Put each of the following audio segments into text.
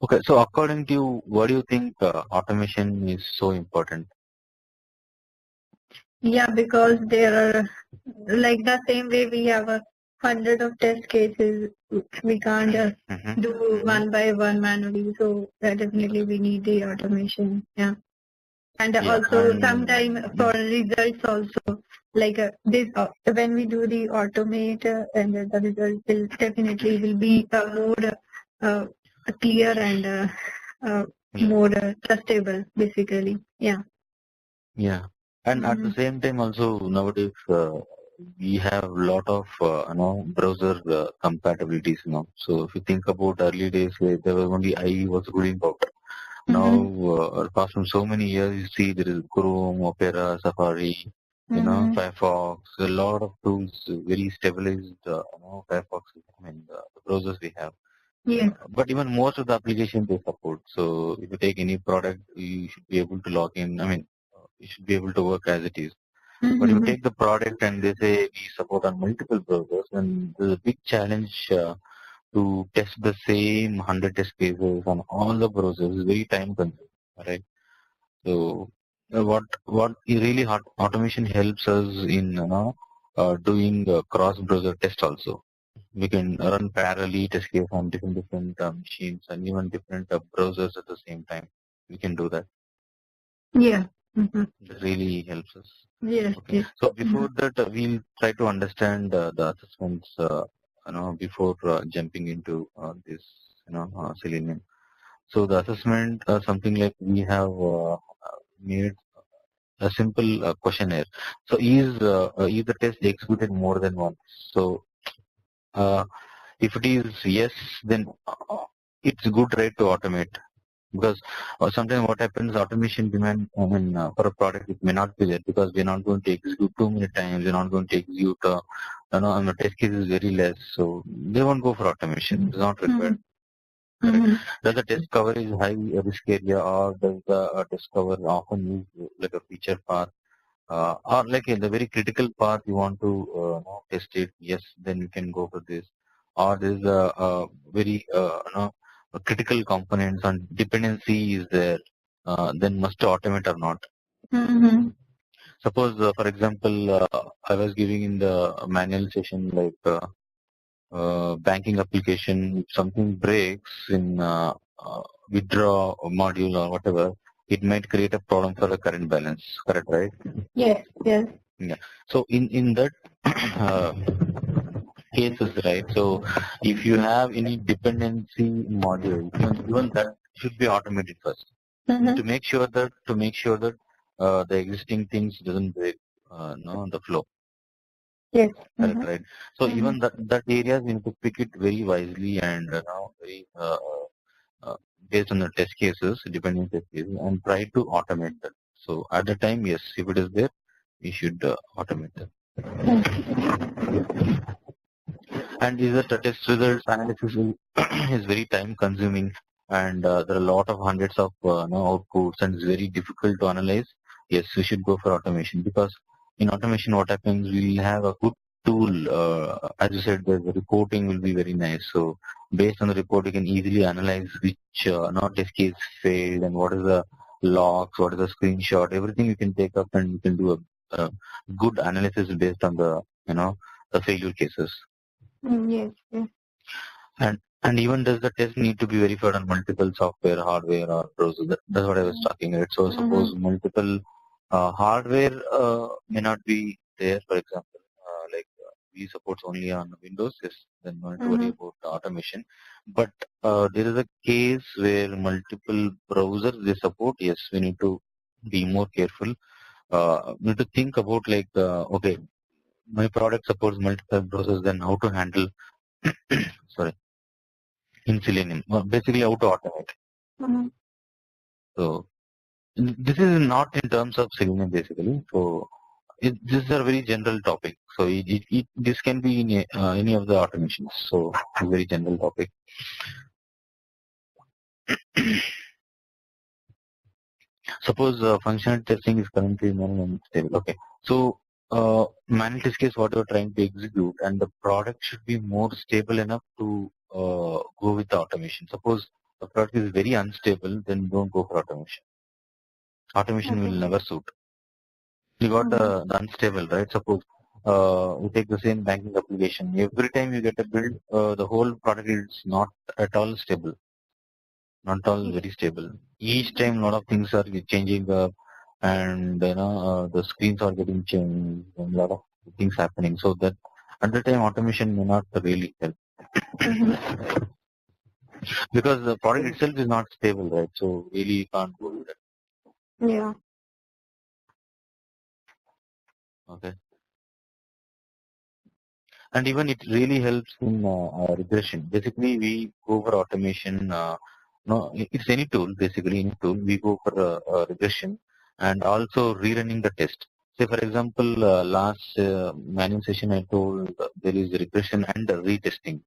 Okay, so according to you, what do you think automation is so important? Yeah, because there are, like the same way we have a hundred of test cases, we can't Mm-hmm. do one by one manually. So definitely we need the automation. Yeah. And Yeah, also and sometime for results also, like this when we do the automate and the result will definitely will be more uh, clear and yeah, more trustable basically. Yeah. yeah, and at the Mhm. same time also nowadays we have a lot of browser compatibilities now. So if you think about early days where there was only IE was ruling out. Now, Mhm. past from so many years, you see there is Chrome, Opera, Safari, Mhm. Firefox, a lot of tools, very stabilized, Firefox, the browsers we have. Yeah. But even most of the applications they support. So if you take any product, you should be able to log in. You should be able to work as it is. But if you Mhm. take the product and they say we support on multiple browsers, then there's a big challenge to test the same 100 test cases on all the browsers is very time consuming, right? So what really automation helps us in doing cross browser test also. We can run parallelly test case on different machines and even different browsers at the same time. We can do that. Yeah. Mhm. That really helps us. Yes. Okay. Yes. So Mhm. before that, we'll try to understand the assessments. Before jumping into this, Selenium. So the assessment, something like we have made a simple questionnaire. So is the test executed more than once? So uh, if it is yes, then it's good, right, to automate. Because sometimes what happens, automation demand, for a product, it may not be there because we're not going to execute too many times. We're not going to execute, and the test case is very less. So they won't go for automation. It's not required. Mhm. Correct. Mhm. Does the test coverage high risk area, or does the test cover often use like a feature path, or like in the very critical path you want to test it? Yes, then you can go for this. Or there is a very a critical components and dependency is there, then must automate or not. Mhm. Suppose, for example, I was giving in the manual session like. Banking application, if something breaks in withdraw module or whatever, it might create a problem for the current balance. Correct, right? Yes. Yes. Yeah. So in that uh, cases, right? So if you have any dependency module, even that should be automated first Mhm. to make sure that the existing things doesn't break, no, the flow. Yes. Correct, Mhm. right? So Mhm. even that areas we need to pick it very wisely and very uh, based on the test cases, depending test cases, and try to automate that. So at the time, yes, if it is there, we should automate that. And is that the test results analysis is very time consuming, and there are a lot of hundreds of outputs, and it's very difficult to analyze. Yes, we should go for automation because in automation, what happens, we'll have a good tool. As you said, the reporting will be very nice. So based on the report, you can easily analyze which not test case failed and what is the logs, what is the screenshot, everything you can take up and you can do a good analysis based on the failure cases. Yes. Yes. And even does the test need to be verified on multiple software, hardware, or browser? That's what I was talking, right? So suppose Mhm. multiple hardware may not be there, for example, like we support only on Windows, yes, then no need to worry Mhm. about the automation. But there is a case where multiple browsers they support, yes, we need to be more careful. We need to think about like, okay, my product supports multiple browsers, then how to handle, sorry, in Selenium. Basically, how to automate. Mhm. So this is not in terms of Selenium basically. So this is a very general topic. So this can be in any of the automations. So it's a very general topic. Suppose functional testing is currently manual and stable. Okay. So manual test case what you're trying to execute and the product should be more stable enough to go with the automation. Suppose the product is very unstable, then don't go for automation. Automation will never suit. You got the unstable, right? Suppose we take the same banking application. Every time you get a build, the whole product is not at all stable, not at all very stable. Each time, a lot of things are changing, and the screens are getting changed, and a lot of things happening. So that at the time, automation may not really help because the product itself is not stable, right? So really, you can't go with that. Yeah. Okay. And even it really helps in regression. Basically, we go for automation. No, it's any tool. Basically, any tool we go for regression and also rerunning the test. Say, for example, last manual session I told there is regression and retesting.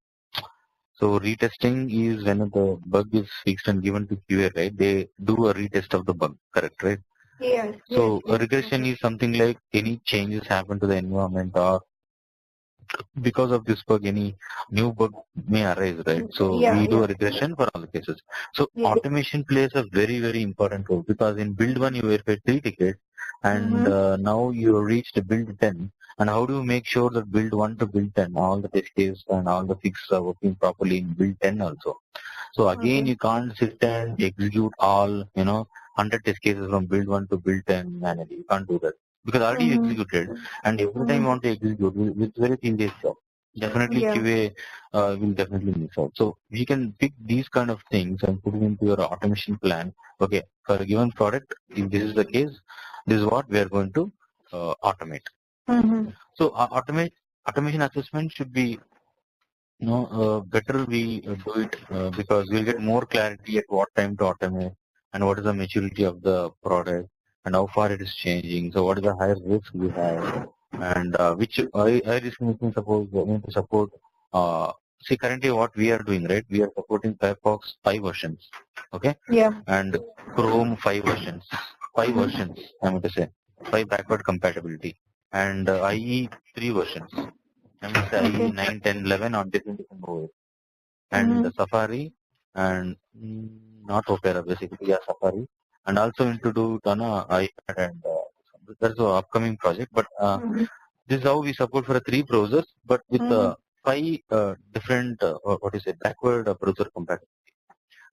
So retesting is when the bug is fixed and given to QA, right? They do a retest of the bug, correct, right? Yes. So yes, regression is something like any changes happen to the environment or because of this bug, any new bug may arise, right? So we do a regression for all the cases. So automation plays a very, very important role because in build 1 you verified 3 tickets and now you reached build 10. And how do you make sure that build 1 to build 10, all the test cases and all the fixes are working properly in build 10 also? So again, you can't sit and execute all, 100 test cases from build 1 to build 10 manually. You can't do that because already you executed, and every time you want to execute, it's very tedious job. Definitely QA will definitely miss out. So we can pick these kind of things and put it into your automation plan. Okay, for a given product, if this is the case, this is what we are going to automate. So automation assessment should be better we do it because we'll get more clarity at what time to automate and what is the maturity of the product and how far it is changing. So what is the higher risk we have and which high risk means to support. See currently what we are doing, right? We are supporting Firefox 5 versions, okay? Yeah. And Chrome 5 versions, 5 versions. I mean to say 5 backward compatibility and IE 3 versions. I mean say IE 9, 10, 11 on different OS and Safari and not Opera basically, yeah, Safari. And also into do it on iPad and that's the upcoming project. But this is how we support for 3 browsers, but with 5 different what is it, backward browser compatibility.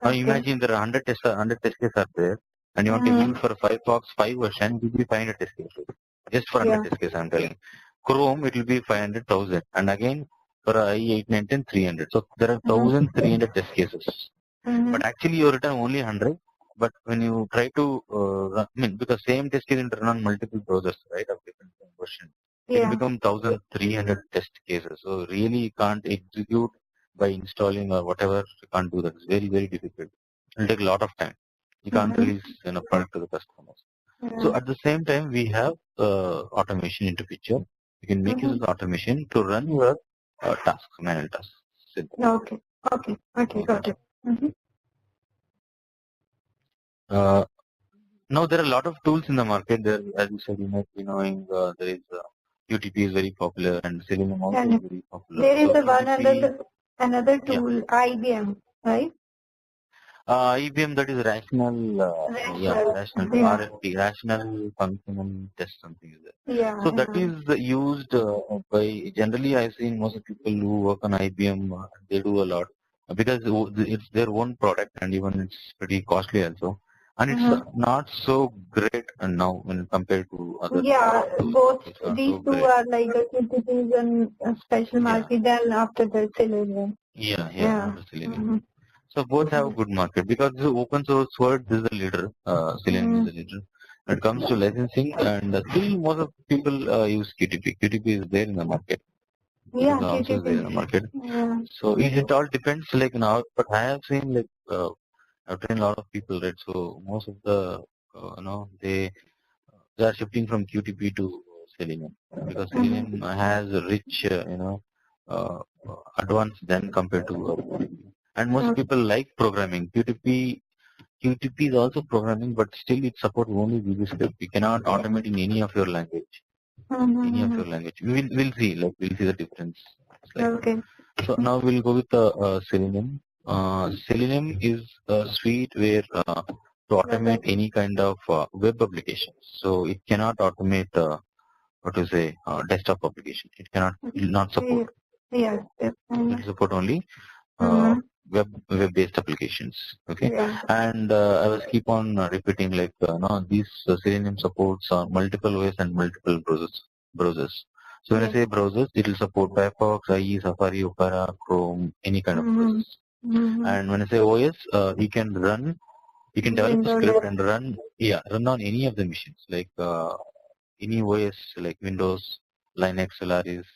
Now imagine there are 100 test cases are there, and you want to use for Firefox 5 version, it will be 500 test cases. Just for 100 test cases, I'm telling. Chrome it will be 500,000, and again for IE 8, 9, 10, 300. So there are 1,300 test cases. But actually you return only 100. But when you try to run, because same test case run on multiple browsers, right, of different versions, it becomes 1,300 test cases. So really you can't execute by installing or whatever. You can't do that. It's very, very difficult. It will take a lot of time. You can't release product to the customers. So at the same time, we have automation into picture. You can make use of the automation to run your tasks, manual tasks. Simple. Okay, got it. Now there are a lot of tools in the market. There, as you said, you might be knowing there is QTP is very popular and Selenium also is very popular. There is another tool, IBM, right? IBM, that is rational, RFT, rational functional test, something is there. So that is used by, generally I've seen most of people who work on IBM, they do a lot because it's their own product and even it's pretty costly also. And it's not so great now when compared to other. Both these two are like the QTPs and special market and after the Selenium. After Selenium. So both have a good market because this is open source world. This is the leader. Selenium is the leader. When it comes to licensing, and still most of people use QTP. QTP is there in the market. QTP is there in the market. So it all depends. Like now, but I have seen like I've trained a lot of people, right? So most of the they are shifting from QTP to Selenium because Selenium has a rich advance than compared to QTP. And most people like programming. QTP is also programming, but still it supports only VBScript. You cannot automate in any of your language. Any of your language. We'll see the difference. So now we'll go with Selenium. Selenium is a suite where to automate any kind of web applications. So it cannot automate desktop application. It will not support. Yes. It will support only Mhm. web-based applications. Okay, Yeah. and I was keep on repeating like these Selenium supports multiple OS and multiple browsers. So when I Yes. say browsers, it will support Firefox, IE, Safari, Opera, Chrome, any kind of browsers. And when I say OS, you can develop a script and run on any of the machines like any OS like Windows, Linux, Solaris,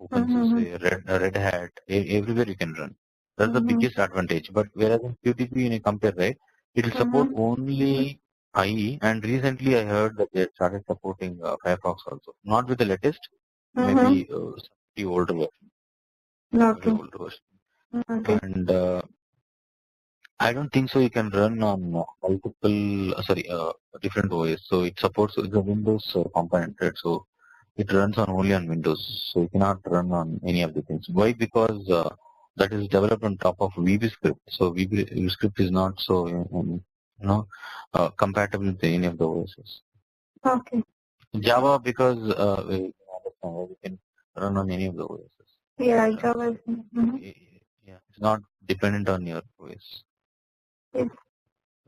OpenSUSE, Red Hat, everywhere you can run. That's the biggest advantage. But whereas in QTP, when you compare, right, it will support only IE. And recently, I heard that they started supporting Firefox also. Not with the latest, maybe the older version. Okay. Older version. Okay. And I don't think so. You can run on different OS. So it supports the Windows component, right? So it runs only on Windows. So you cannot run on any of the things. Why? Because that is developed on top of VBScript. So VBScript is not so compatible with any of the OSs. Okay. Java, because we can run on any of the OSs. Yeah, Java. Yeah, it's not dependent on your OS. Yes.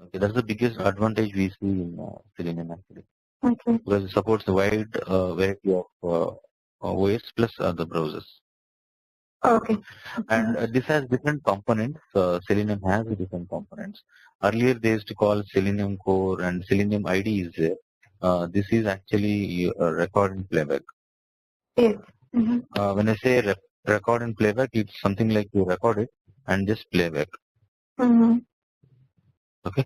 Okay, that's the biggest advantage we see in Selenium actually. Okay. Because it supports a wide variety of OS plus the browsers. Okay. And this has different components. Selenium has different components. Earlier they used to call Selenium Core and Selenium ID is there. This is actually record and playback. Yes. When I say record and playback, it's something like you record it and just playback. Okay.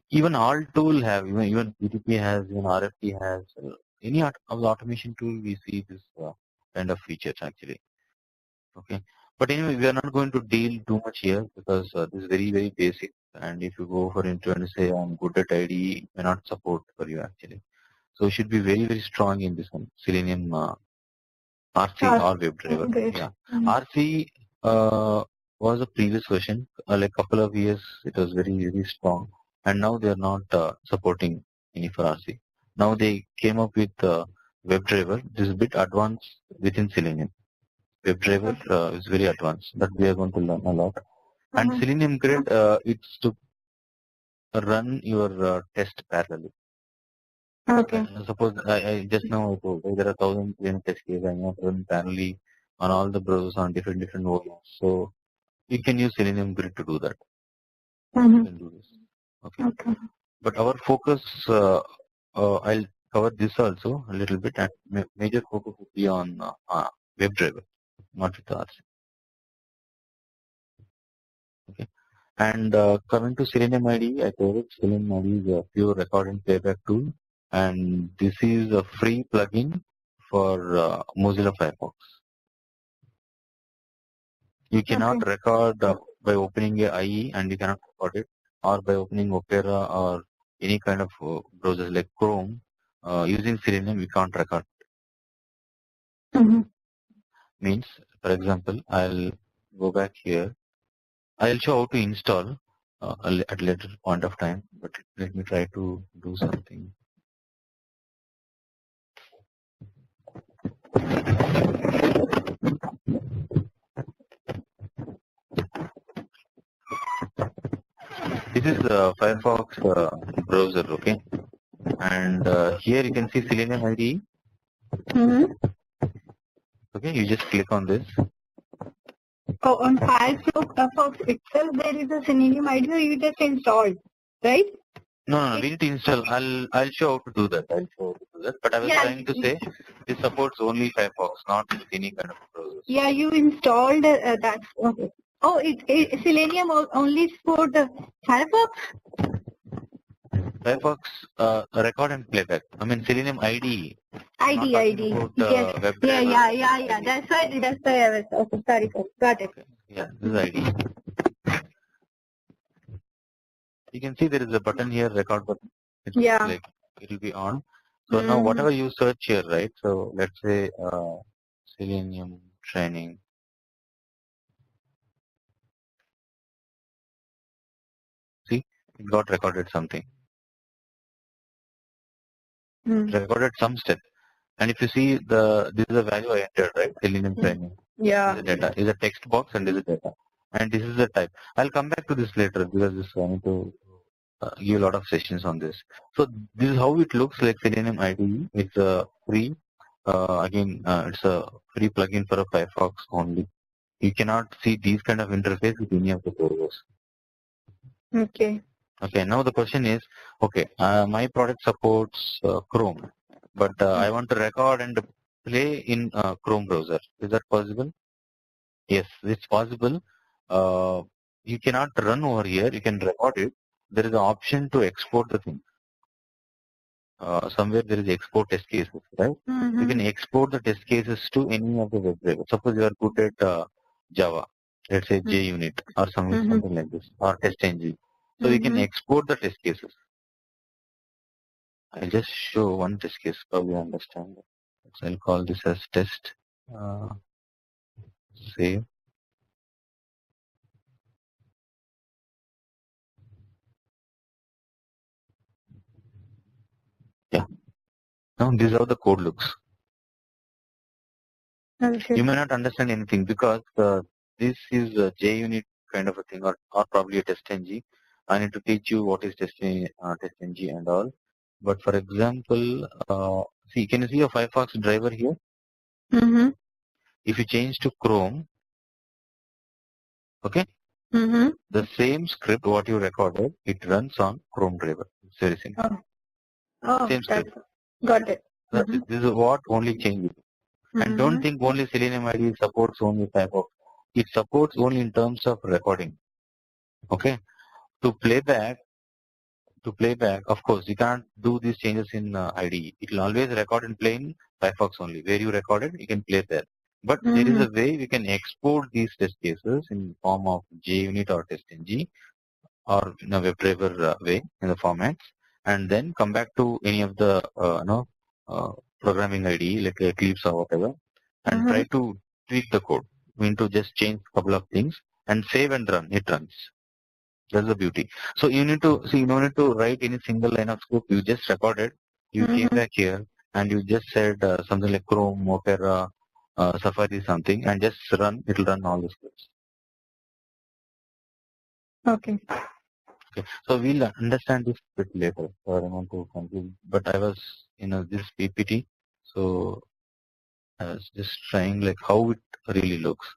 Even all tool have, even BTP has, even RFP has, any of the automation tool we see this kind of features actually. Okay. But anyway, we are not going to deal too much here because this is very, very basic. And if you go for into and say I'm good at ID, it may not support for you actually. So you should be very, very strong in this one, Selenium RC or WebDriver. Great. Yeah. RC was a previous version, like couple of years it was very, very strong. And now they are not supporting any for RC. Now they came up with WebDriver. This is a bit advanced within Selenium. WebDriver is very advanced. That we are going to learn a lot. And Selenium Grid, it's to run your test parallelly. Okay. Suppose I just now told there are 1,000 Selenium test cases and you have to run parallelly on all the browsers on different OEMs. So you can use Selenium Grid to do that. You can do this. Okay. But our focus, I'll cover this also a little bit, and major focus will be on WebDriver, not with RC. Okay. And coming to Selenium ID, I told it Selenium ID is a pure record and playback tool, and this is a free plugin for Mozilla Firefox. You cannot record by opening a IE, and you cannot record it, or by opening Opera or any kind of browsers like Chrome. Using Selenium, we can't record. Means, for example, I'll go back here. I'll show how to install at a later point of time, but let me try to do something. This is Firefox browser, okay? And here you can see Selenium ID. Okay, you just click on this. Oh, on Firefox itself, there is a Selenium ID, or you just installed, right? No, we need to install. I'll show how to do that. But I was trying to say this supports only Firefox, not any kind of browser. Yeah, you installed that. Okay. Oh, Selenium only support Firefox? Firefox record and playback. I mean Selenium ID. ID. About, Yes. Yeah. That's why I was. Okay, sorry. Got it. Okay. Yeah, this is ID. You can see there is a button here, record button. It's like it will be on. So now whatever you search here, right? So let's say Selenium training. it got recorded something. Mm. Recorded some step. And if you see this is the value I entered, right? Selenium training. Yeah. Is a data. Is a text box and this is data. And this is the type. I'll come back to this later because this I need to give a lot of sessions on this. So this is how it looks like Selenium IDE. It's a free. Again, it's a free plugin for a Firefox only. You cannot see these kind of interface with any of the browsers. Okay. Okay. Now the question is, okay, my product supports Chrome, but I want to record and play in Chrome browser. Is that possible? Yes, it's possible. You cannot run over here. You can record it. There is an option to export the thing. Somewhere there is export test cases, right? You can export the test cases to any of the web browsers. Suppose you are good at Java, let's say JUnit or something like this, or TestNG. So you can export the test cases. I'll just show one test case, probably understand. So I'll call this as test. Save. Yeah. Now this is how the code looks. Okay. You may not understand anything because this is a JUnit kind of a thing, or probably a TestNG. I need to teach you what is TestNG and all. But for example, see, can you see a Firefox driver here? If you change to Chrome, okay, the same script what you recorded, it runs on Chrome driver. It's very simple. Oh, Same script. Got it. This is what only changes. And don't think only Selenium IDE supports only Firefox. It supports only in terms of recording. Okay. To playback, of course, you can't do these changes in IDE. It will always record and play in Firefox only. Where you recorded, you can play there. But there is a way we can export these test cases in form of JUnit or TestNG or in a WebDriver way in the formats, and then come back to any of the programming IDE like Eclipse or whatever, and try to tweak the code. We need to just change a couple of things and save and run. It runs. That's the beauty. So you need to see. You don't need to write any single line of script. You just record it. You came back here and you just said something like Chrome, Opera, Safari, something, and just run. It will run all the scripts. Okay. Okay. So we'll understand this bit later. So I don't want to confuse. But I was this PPT, so I was just trying like how it really looks.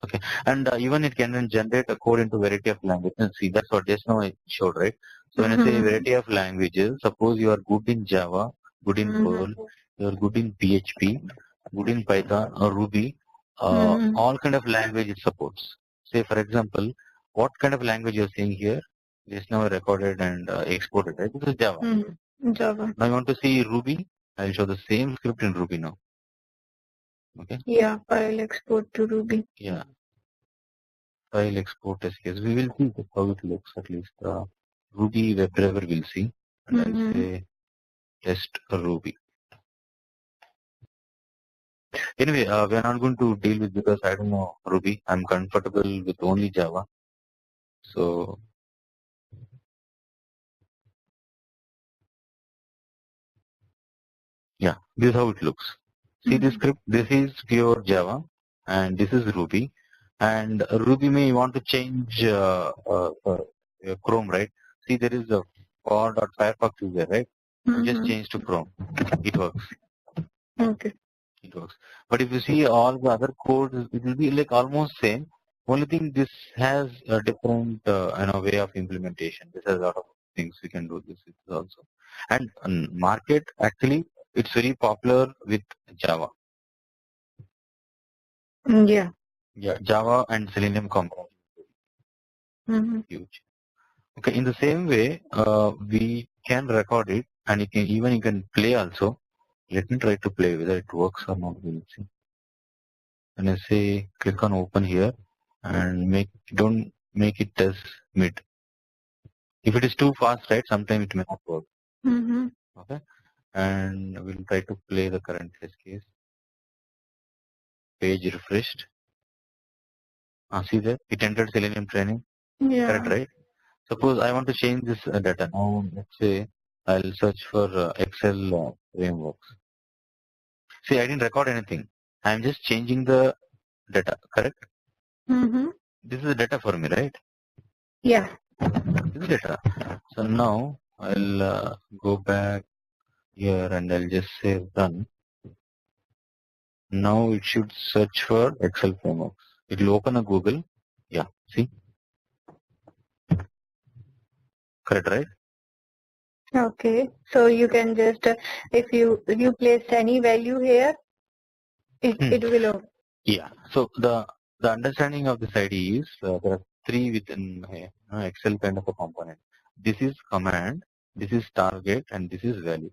Okay, and even it can generate a code into variety of languages. See, that's what just now I showed, right? So when I say variety of languages, suppose you are good in Java, good in Perl, you are good in PHP, good in Python or Ruby, all kind of language it supports. Say for example, what kind of language you're seeing here? Just now recorded and exported, right? This is Java. Java. Now you want to see Ruby? I'll show the same script in Ruby now. Okay. Yeah, file export to Ruby. Yeah. File export test case. We will see how it looks at least. Ruby WebDriver will see. And I'll say test Ruby. Anyway, we are not going to deal with because I don't know Ruby. I'm comfortable with only Java. So yeah, this is how it looks. See this script. This is pure Java, and this is Ruby. And Ruby may want to change Chrome, right? See, there is a for.firefox is there, right? Just change to Chrome. It works. Okay. It works. But if you see all the other codes, it will be like almost same. Only thing this has a different way of implementation. This has a lot of things we can do this also. And market actually it's very popular with Java. Yeah. Yeah, Java and Selenium component. Huge. Okay, in the same way, we can record it and you can play also. Let me try to play whether it works or not. We'll see. And I say click on open here and don't make it as mid. If it is too fast, right, sometimes it may not work. Okay, and we'll try to play the current test case. Page refreshed. See there, it entered Selenium training. Yeah. Correct, right? Suppose I want to change this data. Now, let's say I'll search for Excel frameworks. See, I didn't record anything. I'm just changing the data, correct? Mm-hmm. This is the data for me, right? Yeah. This is data. So now I'll go back here and I'll just say run. Now it should search for Excel frameworks. It will open a Google. Yeah, see? Correct, right? Okay. So you can just, if you place any value here, it will open. Yeah. So the understanding of this ID is there are three within Excel kind of a component. This is command, this is target, and this is value.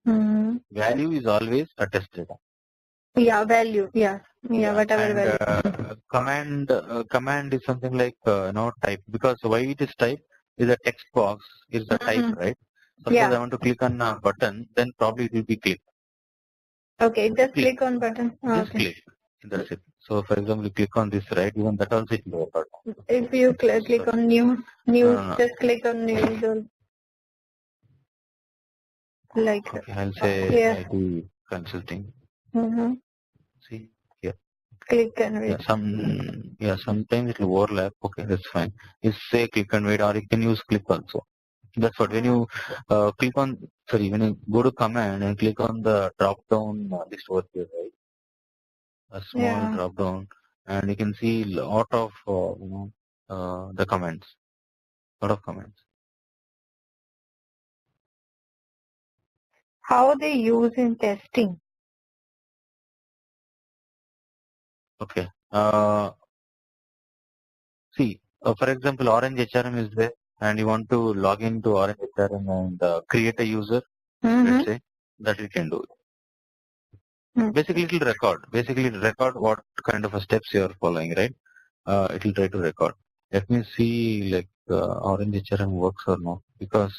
Mm-hmm. Value is always a test data. Yeah, value. Yeah, whatever and, value. Command is something like type, because why it is type is a text box is the type, right? Suppose Yeah. I want to click on a button, then probably it will be click. Okay, just click on button. Just Okay. click. That's it. So for example, you click on this, right? Even that also it will record. If you click on news, No. just click on news or like. Okay, I'll say Yeah. IT consulting. Mm-hmm. See here. Click and wait. Sometimes it will overlap. Okay, that's fine. You say click and wait, or you can use click also. That's what when you click on, when you go to command and click on the drop down list over here, right? A small drop down, and you can see lot of the comments, lot of comments. How they use in testing? Okay. See, for example, Orange HRM is there, and you want to log into Orange HRM and create a user. Let's say that we can do. Basically, it will record. Basically, it will record what kind of a steps you are following, right? It will try to record. Let me see, like Orange HRM works or not, because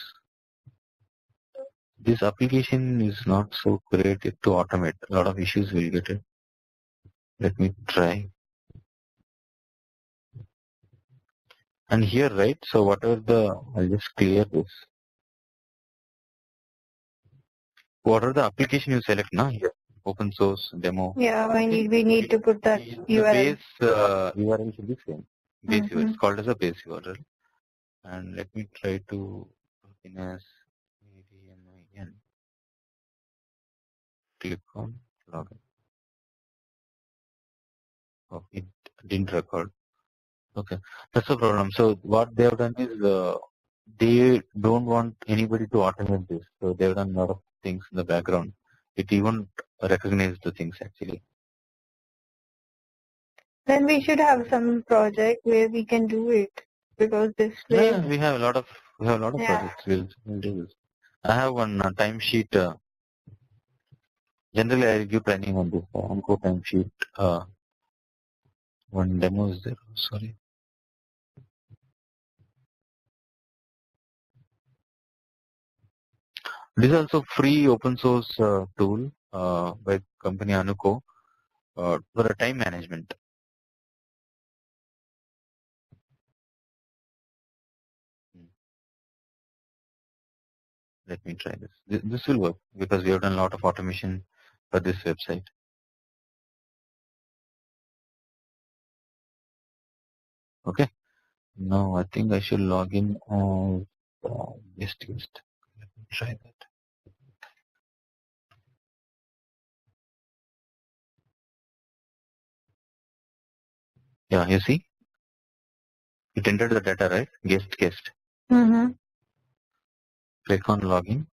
this application is not so great to automate. A lot of issues will get it. Let me try. And here, right? So whatever I'll just clear this. What the application you select now here? Open source demo. Yeah, we need to put that URL. The base URL should be same. Base URL. It's called as a base URL. And let me try to in as ADMIN. Click on login. Oh, it didn't record. Okay, that's the problem. So what they have done is they don't want anybody to automate this. So they've done a lot of things in the background. It even recognizes the things actually. Then we should have some project where we can do it, because this way. Yeah, we have a lot of projects. We'll do this. I have one timesheet. Generally, I give training on this Onco timesheet. One demo is there. Sorry. This is also free open source tool by company Anuko for a time management. Let me try this. This will work because we have done a lot of automation for this website. Okay. Now I think I should log in as guest. Let me try that. Yeah, you see? It entered the data, right? Guest. Click on login.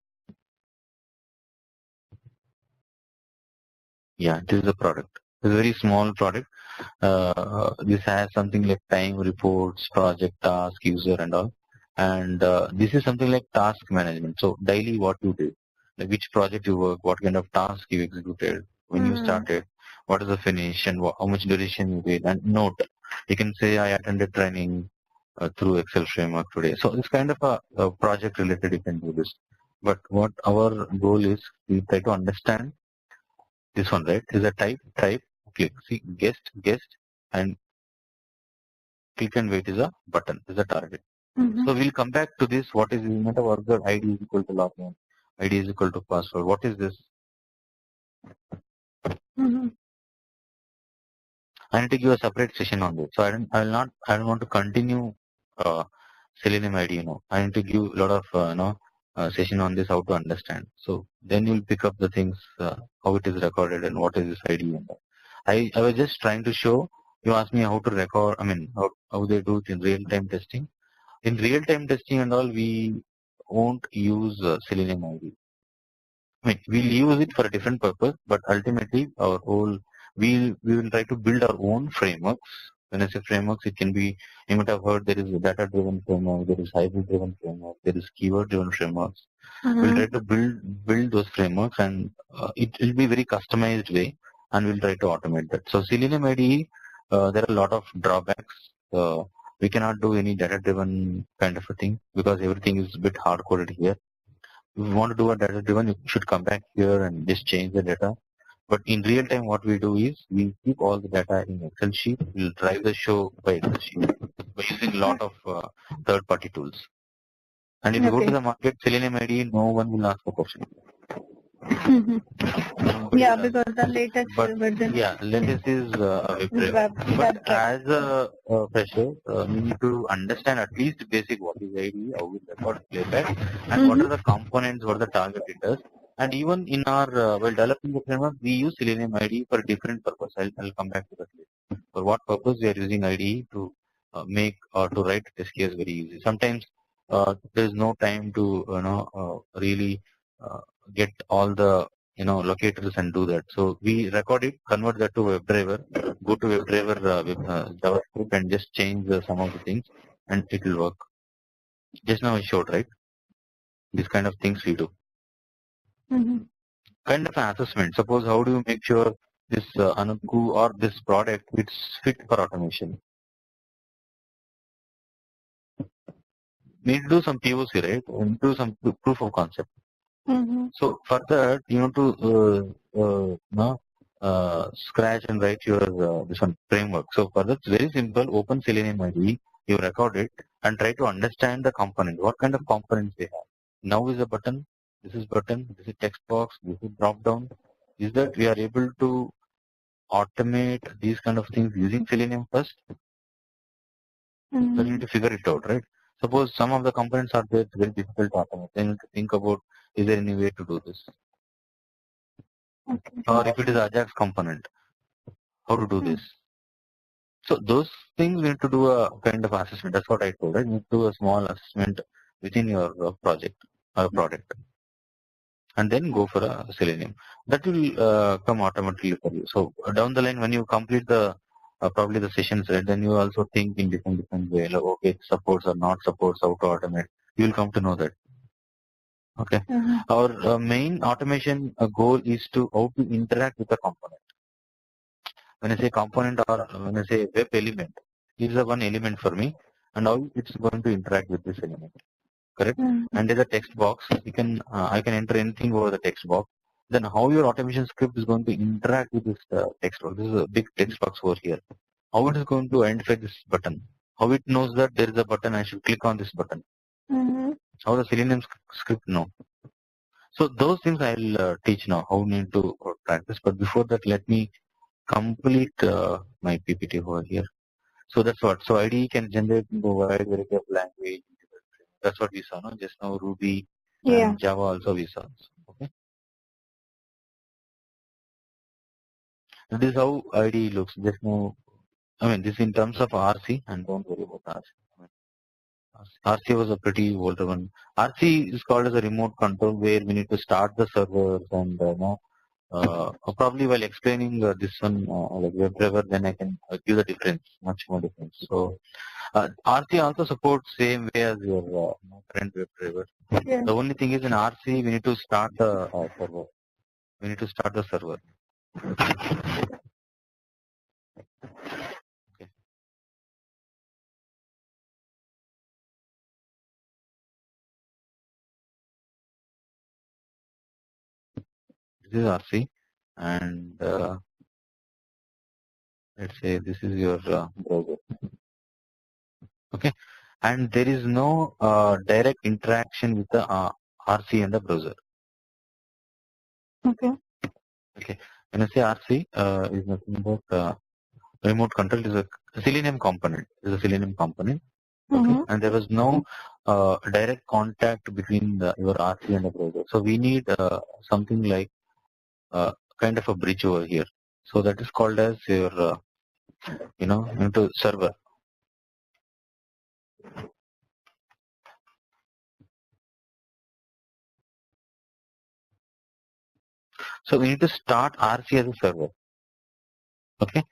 Yeah, this is the product. It's a very small product. This has something like time, reports, project, task, user and all. And this is something like task management. So daily what you did, like which project you work, what kind of task you executed, when you started, what is the finish and how much duration you did, and note. You can say I attended training through Excel framework today. So it's kind of a project related, you can do this. But what our goal is, we try to understand this one, right? Is a type, click, see, guest, and click and wait is a button, is a target. So we'll come back to this. What is meta worker ID is equal to login, ID is equal to password. What is this? I need to give a separate session on this. So I don't want to continue Selenium ID. I need to give a lot of session on this, how to understand. So then you'll pick up the things, how it is recorded and what is this ID. And I was just trying to show. You asked me how to record. I mean, how they do it in real-time testing. In real-time testing and all, we won't use Selenium ID. I mean, we'll use it for a different purpose, but ultimately we will try to build our own frameworks. When I say frameworks, it can be, you might have heard there is a data-driven framework, there is hybrid-driven framework, there is keyword-driven frameworks. We'll try to build those frameworks, and it will be very customized way, and we'll try to automate that. So Selenium IDE, there are a lot of drawbacks. We cannot do any data-driven kind of a thing because everything is a bit hard-coded here. If you want to do a data driven, you should come back here and just change the data. But in real time, what we do is we keep all the data in Excel sheet. We'll drive the show by Excel sheet by using a lot of third-party tools. And if you go to the market, Selenium ID, no one will ask a question. Yeah, because the latest version. Yeah, latest is web. But as a fresher, we need to understand at least basic what is ID, how we record playback, and what are the components, what are the target it does. And even in our while developing the framework, we use Selenium ID for a different purpose. I'll come back to that later. For what purpose we are using IDE to make or to write test case very easy. Sometimes there is no time to really get all the locators and do that. So we record it, convert that to WebDriver, go to WebDriver JavaScript and just change some of the things, and it will work. Just now I showed, right? These kind of things we do. Kind of an assessment. Suppose how do you make sure this Anuku or this product it's fit for automation? We need to do some POC, right? And do some proof of concept. So for that, you have to scratch and write your this one framework. So for that, it's very simple. Open Selenium IDE, you record it, and try to understand the component. What kind of components they have? Now is a button. This is button. This is text box. This is drop down. Is that we are able to automate these kind of things using Selenium first? So you need to figure it out, right? Suppose some of the components are there, it's very difficult to automate. Then you need to think about, is there any way to do this? Okay. Or if it is Ajax component, how to do this? So those things we need to do a kind of assessment. That's what I told, right? You need to do a small assessment within your project or product. And then go for a Selenium. That will come automatically for you. So down the line, when you complete the probably the sessions, right, then you also think in different way. Like, okay, supports or not supports, how to automate. You will come to know that. Okay. Our main automation goal is to how to interact with the component. When I say component or when I say web element, this is a one element for me, and how it's going to interact with this element. Correct? And there's a text box. You can I can enter anything over the text box. Then how your automation script is going to interact with this text box. This is a big text box over here. How it is going to identify this button? How it knows that there is a button, I should click on this button. How the Selenium script know. So those things I'll teach now, how we need to practice. But before that, let me complete my PPT over here. So that's what. So IDE can generate the wide variety of language. That's what we saw, no? Just now Ruby and Java also we saw. Okay. This is how IDE looks. Just now, I mean, this in terms of RC, and don't worry about RC. RC was a pretty older one. RC is called as a remote control where we need to start the servers and probably while explaining this one like WebDriver, then I can give the difference, much more difference. So RC also supports same way as your current WebDriver. Yeah. The only thing is in RC we need to start the server. We need to start the server. Okay. This is RC, and let's say this is your browser. Okay. and there is no direct interaction with the RC and the browser. Okay. Okay. When I say RC, is nothing but remote control is a Selenium component. Is a Selenium component. Okay. And there was no direct contact between your RC and the browser. So we need something like kind of a bridge over here. So that is called as your into server. So we need to start RC as a server. Okay.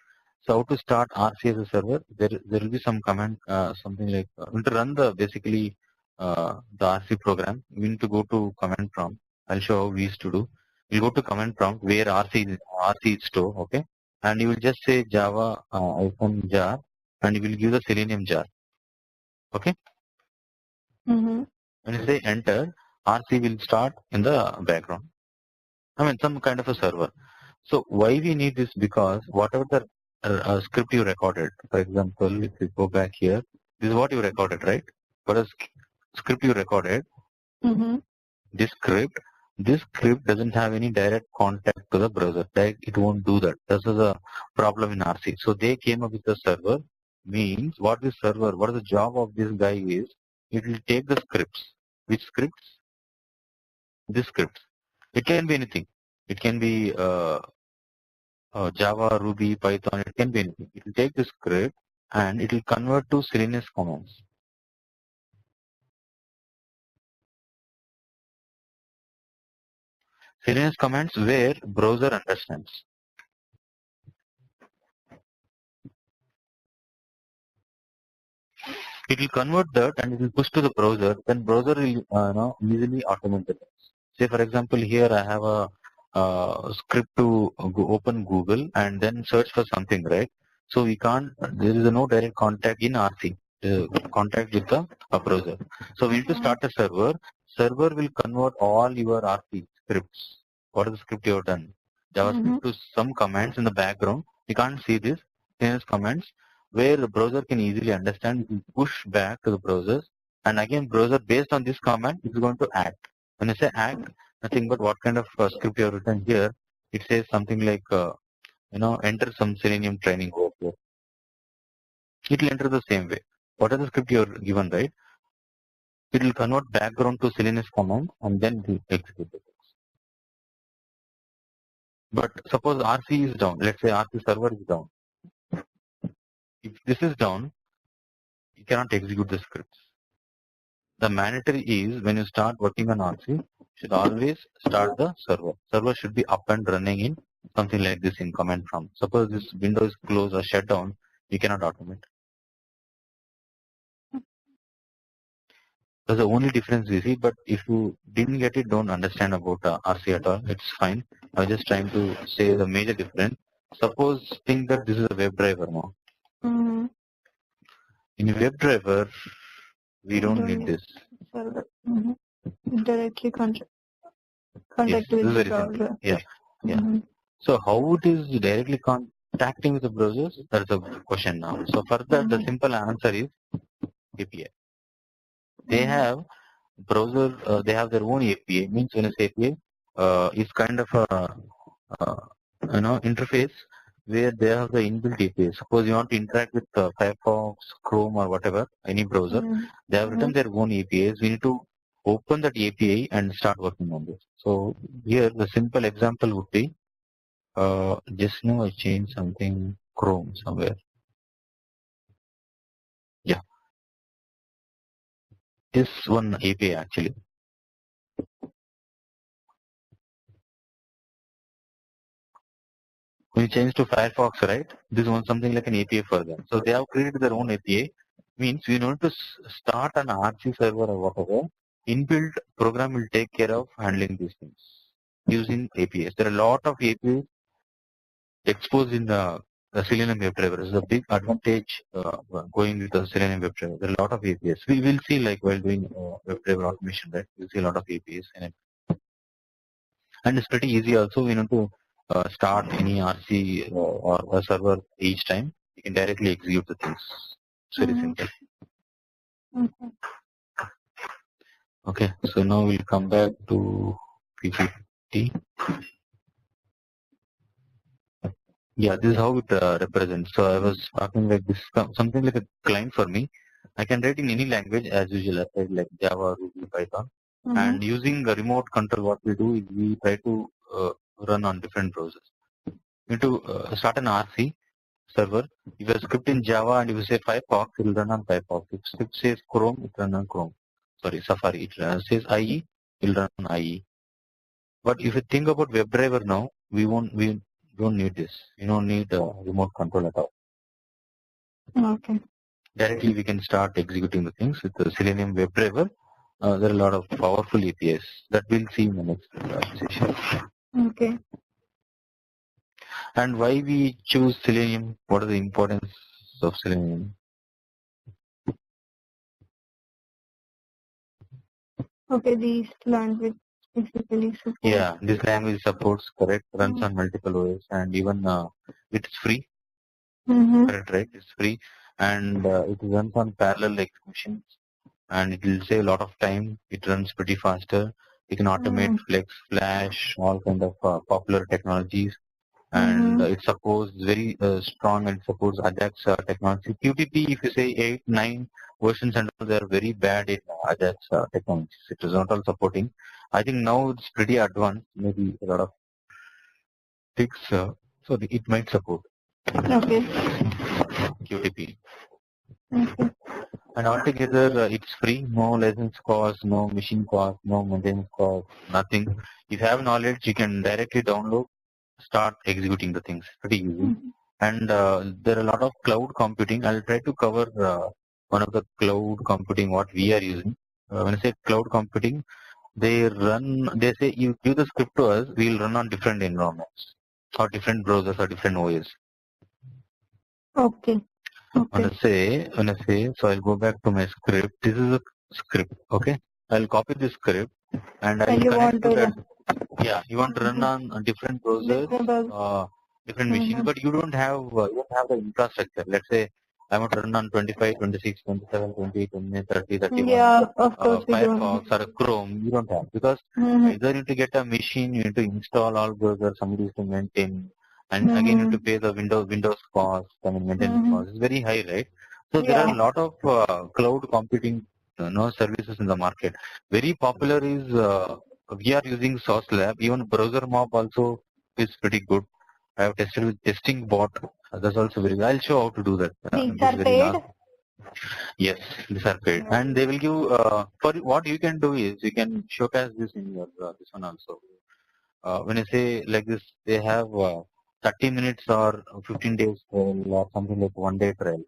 So how to start RC as a server? There will be some command, something like to run the basically the RC program. We need to go to command prompt. I'll show how we used to do. We'll go to command prompt where RC is stored. Okay, and you will just say Java jar, and you will give the Selenium jar. Okay. When you say enter, RC will start in the background. I mean some kind of a server. So why we need this? Because whatever the script you recorded, for example, if you go back here, this is what you recorded, right? What is script you recorded? This script doesn't have any direct contact to the browser. It won't do that. This is a problem in RC. So they came up with a server. Means what is server? What is the job of this guy is? It will take the scripts. Which scripts? This scripts. It can be anything. It can be Java, Ruby, Python, it can be anything. It will take the script and it will convert to Selenium commands. Selenium commands where browser understands. It will convert that and it will push to the browser. Then browser will easily automate the things. Say for example, here I have a script to open Google and then search for something, right? So we can't. There is no direct contact in RC. Contact with the browser. So we need to start a server. Server will convert all your RC scripts. What is the script you have done? JavaScript to some commands in the background. You can't see this. These commands where the browser can easily understand. It will push back to the browsers. And again, browser based on this command is going to act. When I say act, nothing but what kind of script you have written here. It says something like enter some Selenium training workflow. It will enter the same way. What is the script you are given, right? It will convert background to Selenium command and then it will execute it. But suppose RC is down. Let's say RC server is down. If this is down, you cannot execute the scripts. The mandatory is when you start working on RC, you should always start the server. Server should be up and running in something like this in command prompt. Suppose this window is closed or shut down, you cannot automate. That's the only difference we see, but if you didn't get it, don't understand about RC at all, it's fine. I was just trying to say the major difference. Suppose think that this is a WebDriver now. In WebDriver, we don't need this. Directly contact Yes, with the browser. Yeah. So how it is directly contacting with the browsers? That's the question now. So for that, the simple answer is API. They have browser. They have their own API. Means when it's API, it's kind of a interface where they have the inbuilt API. Suppose you want to interact with Firefox, Chrome, or whatever, any browser, they have written their own APIs. We need to open that API and start working on this. So here the simple example would be, just now I changed something, Chrome somewhere. Yeah, this one API actually. When you change to Firefox, right? This one something like an API for them. So they have created their own API. Means we need to start an RC server or whatever. Inbuilt program will take care of handling these things using APIs. There are a lot of APIs exposed in the Selenium WebDriver. It's a big advantage going with the Selenium WebDriver. There are a lot of APIs. We will see like while doing WebDriver automation, right? We'll see a lot of APIs in it. And it's pretty easy also. We need to start any RC or a server each time. You can directly execute the things. It's very simple. Okay. Okay, so now we'll come back to PPT. Yeah, this is how it represents. So I was talking like this, something like a client for me. I can write in any language as usual, I said, like Java, Ruby, Python. And using a remote control, what we do is we try to run on different browsers. We need to start an RC server. If a script in Java and if you say Firefox, it will run on Firefox. If script says Chrome, it will run on Chrome. Sorry, Safari. It says IE, it will run on IE. But if you think about WebDriver now, we don't need this. We don't need remote control at all. Okay. Directly we can start executing the things with the Selenium WebDriver. There are a lot of powerful APIs that we'll see in the next session. Okay. And why we choose Selenium? What is the importance of Selenium? Okay, these language basically support. Yeah, this language supports, correct, runs on multiple OS, and even it's free. Correct, right? It's free, and it runs on parallel executions, and it will save a lot of time. It runs pretty faster. You can automate Flex, Flash, all kind of popular technologies, and it supports very strong and supports Ajax technology. QTP, if you say 8, 9 versions, and all, they are very bad in Ajax technologies. It is not all supporting. I think now it's pretty advanced. Maybe a lot of things, so it might support. Okay. QTP. Okay. And altogether, it's free, no license cost, no machine cost, no maintenance cost, nothing. If you have knowledge, you can directly download, start executing the things. Pretty easy. And there are a lot of cloud computing. I'll try to cover one of the cloud computing what we are using. When I say cloud computing, they say you give the script to us, we'll run on different environments or different browsers or different OS. Okay. When I say, so I'll go back to my script. This is a script, okay? I'll copy this script and I'll connect to that. Yeah, you want to run on different browsers, different machines, but you don't have the infrastructure. Let's say I want to run on 25, 26, 27, 28, 29, 30, 31. Yeah, of course. Firefox or Chrome, you don't have, because either you need to get a machine, you need to install all browsers, somebody has to maintain, and again you need to pay the Windows cost, maintenance cost. It's very high, right? So there are a lot of cloud computing services in the market. Very popular is we are using Sauce Lab. Even Browser Mob also is pretty good. I have tested with Testing Bot. That's also very good. I'll show how to do that. These are paid? Yes, these are paid. And they will give, for what you can do is, you can showcase this in your, this one also. When I say like this, they have 30 minutes or 15 days trial or something like 1 day trial.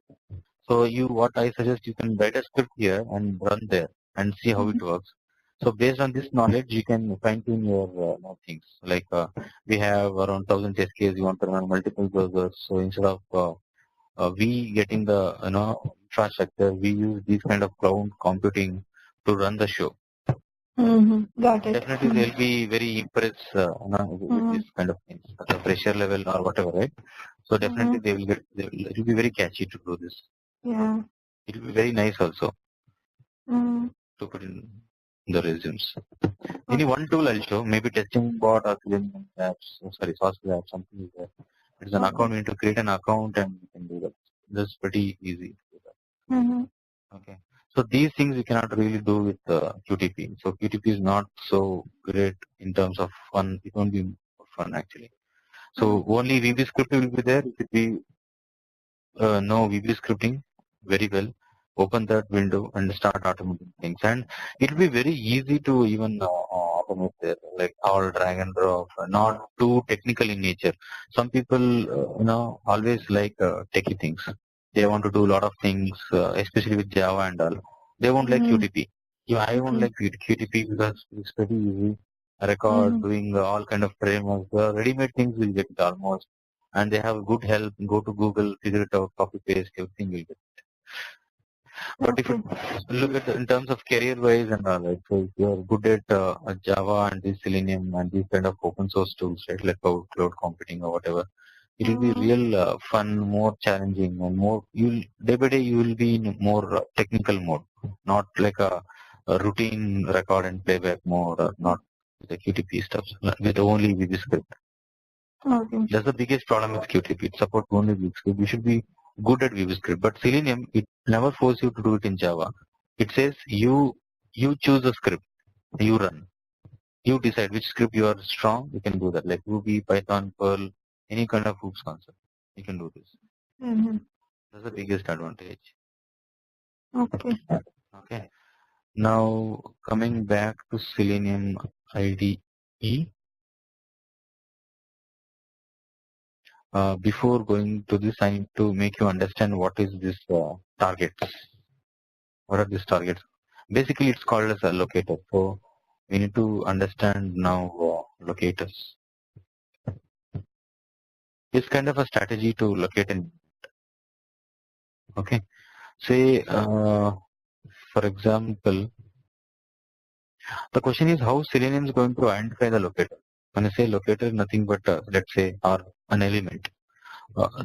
So what I suggest, you can write a script here and run there and see how it works. So based on this knowledge, you can fine tune your things. Like we have around 1000 test cases, you want to run multiple browsers. So instead of we getting the infrastructure, we use these kind of cloud computing to run the show. Got it. Definitely they'll be very impressed with this kind of things at the pressure level or whatever, right? So definitely it will be very catchy to do this. Yeah. It will be very nice also to put in the resumes. Any one tool I'll show, maybe Testing Bot or Selenium apps, Sauce Lab, something like that. It's an account, we need to create an account and we can do that. That's pretty easy. Okay. So these things you cannot really do with QTP. So QTP is not so great in terms of fun. It won't be fun actually. So only VB script will be there. If we know VB scripting very well, open that window and start automating things. And it will be very easy to even automate there, like all drag and drop, not too technical in nature. Some people, always like techie things. They want to do a lot of things, especially with Java and all. They won't like QTP. Yeah, I won't like QTP because it's pretty easy. Record, doing all kind of frameworks. The ready-made things will get it almost. And they have good help. Go to Google, figure it out, copy paste, everything will get it. But if you look at in terms of career-wise and all, right, so if you're good at Java and this Selenium and these kind of open source tools, right, like cloud computing or whatever, it will be real fun, more challenging, and more. Day by day you will be in more technical mode. not like a routine record and playback mode, or not the QTP stuff, with only VBScript. Okay. That's the biggest problem with QTP. It supports only VBScript. You should be good at VBScript. But Selenium, it never forces you to do it in Java. It says you choose a script, you run. You decide which script you are strong, you can do that. Like Ruby, Python, Perl, any kind of hoops concept. You can do this. Mm-hmm. That's the biggest advantage. Okay. Okay. Now coming back to Selenium IDE. Before going to this, I need to make you understand what is this targets. What are these targets? Basically, it's called as a locator. So we need to understand now locators. It's kind of a strategy to locate an. Okay. Say, for example, the question is how Selenium is going to identify the locator. When I say locator, nothing but let's say or an element.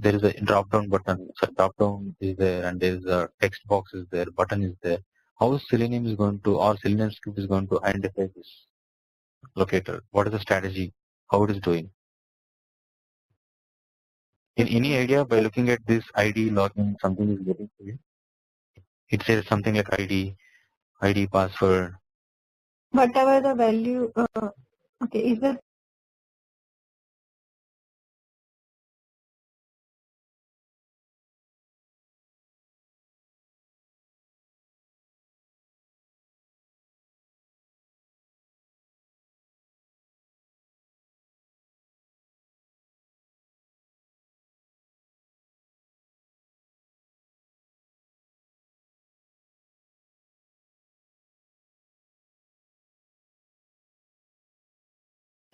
There is a drop down button. So drop down is there, and there is a text box is there, button is there. How Selenium is going to, or Selenium script is going to identify this locator? What is the strategy? How it is doing? In any idea by looking at this ID login, something is getting to you. It says something like ID password. Whatever the value, okay, is it?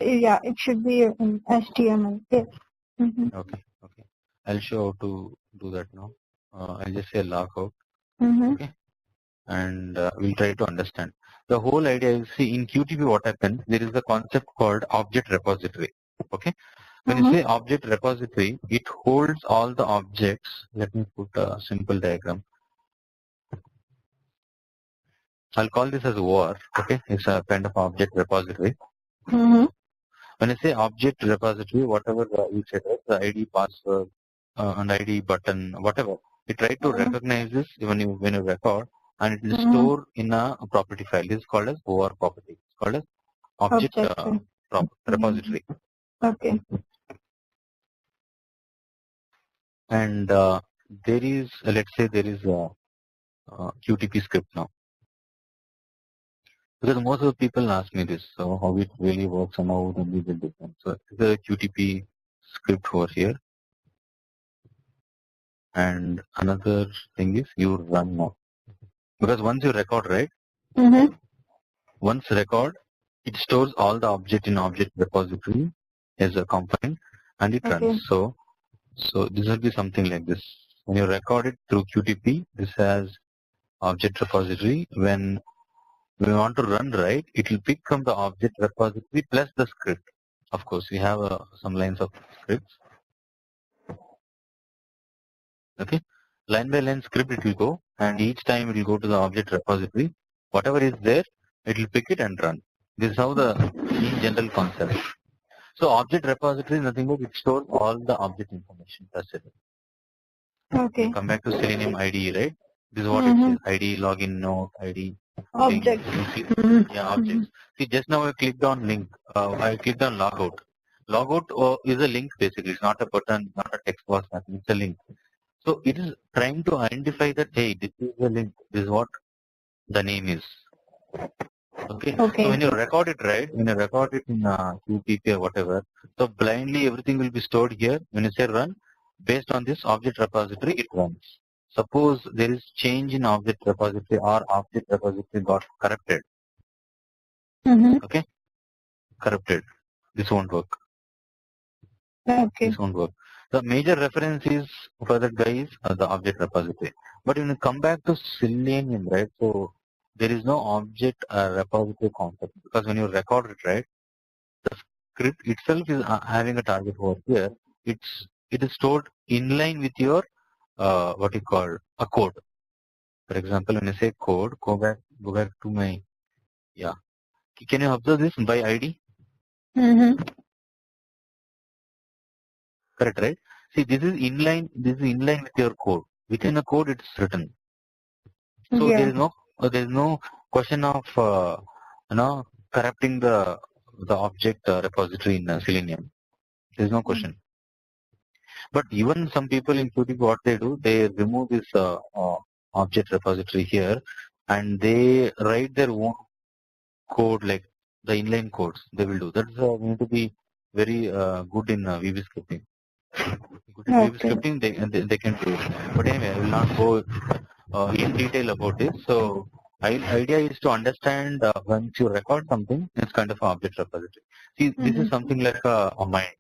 Yeah, it should be in HTML. Yes. Mm-hmm. Okay. I'll show how to do that now. I'll just say logout. Mm-hmm. Okay. And we'll try to understand. The whole idea is, see, in QTP what happens, there is a concept called object repository. Okay. When you say object repository, it holds all the objects. Let me put a simple diagram. I'll call this as OR. Okay. It's a kind of object repository. Mm-hmm. When I say object repository, whatever you said, right, the ID password and ID button, whatever, it try to recognize this when you record, and it will store in a property file. This is called as OR property. It's called as object repository. Okay. And there is, let's say there is a QTP script now. Because most of the people ask me this, so how it really works and how it will be different. So the QTP script over here. And another thing is you run now. Because once you record, right? Mm-hmm. Once record, it stores all the object in object repository as a component, and it runs. So this will be something like this. When you record it through QTP, this has object repository. When we want to run, right, it will pick from the object repository plus the script. Of course, we have some lines of scripts. Okay, line by line script it will go, and each time it will go to the object repository. Whatever is there, it will pick it and run. This is how the in general concept. So object repository is nothing but it stores all the object information. That's it. Okay. Come back to Selenium IDE, right? This is what it says: ID, login, node, ID. Objects. Yeah, objects. See, just now I clicked on link. I clicked on logout. Logout is a link basically. It's not a button, not a text box, nothing. It's a link. So it is trying to identify that, hey, this is the link. This is what the name is. Okay. So when you record it, right? When you record it in QTP or whatever, so blindly everything will be stored here. When you say run, based on this object repository, it runs. Suppose there is change in object repository or object repository got corrupted. Okay. Corrupted. This won't work. Okay. This won't work. The major reference is for that guy is the object repository. But when you come back to Selenium, right? So there is no object repository concept, because when you record it, right, the script itself is having a target over here. It is stored in line with your what you call a code. For example, when I say code, go back to my, yeah. Can you observe this by ID? Correct, right? See, this is inline with your code. Within a code, it's written. So Yeah. there is no question of corrupting the object repository in Selenium. There is no question. But even some people in Qt, what they do, they remove this object repository here, and they write their own code, like the inline codes. They will do. That's going to be very good in VB scripting. Good in VB scripting, they can do it. But anyway, I will not go in detail about this. So idea is to understand once you record something, it's kind of an object repository. See, this is something like a mind.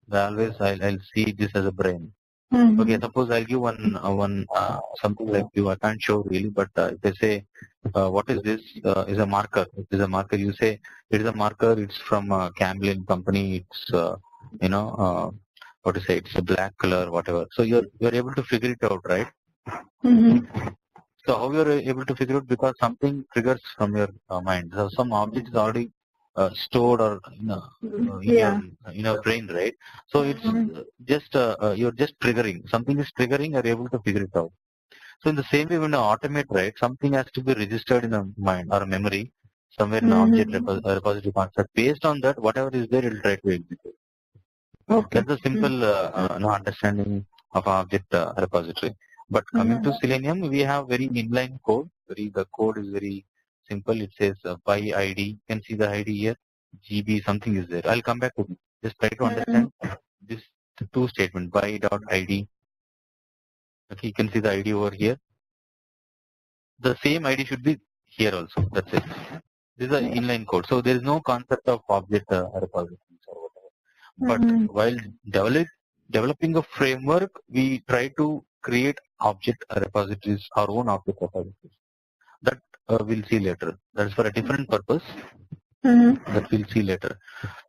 I'll see this as a brain. Okay, suppose I'll give one something like you. I can't show really, but if they say, what is this? Is a marker. It is a marker. You say it is a marker. It's from Camlin company. It's what to say? It's a black color, whatever. So you're able to figure it out, right? So how you're able to figure it? Because something triggers from your mind. So some object is already stored or in your brain, right? So it's just you're just triggering. Something is triggering. You're able to figure it out. So in the same way, when you automate, right, something has to be registered in a mind or a memory somewhere in an object repository concept. Based on that, whatever is there, it will try to execute. Okay. That's a simple understanding of object repository. But coming to Selenium, we have very inline code. The code is very simple. It says by ID. You can see the ID here. GB something is there. I'll come back to this. Just try to understand this two statement by.id. Okay, you can see the ID over here. The same ID should be here also. That's it. This is an inline code. So there is no concept of object repositories or whatever. But while developing a framework, we try to create object repositories, our own object repositories. That we'll see later. That's for a different purpose. That we'll see later.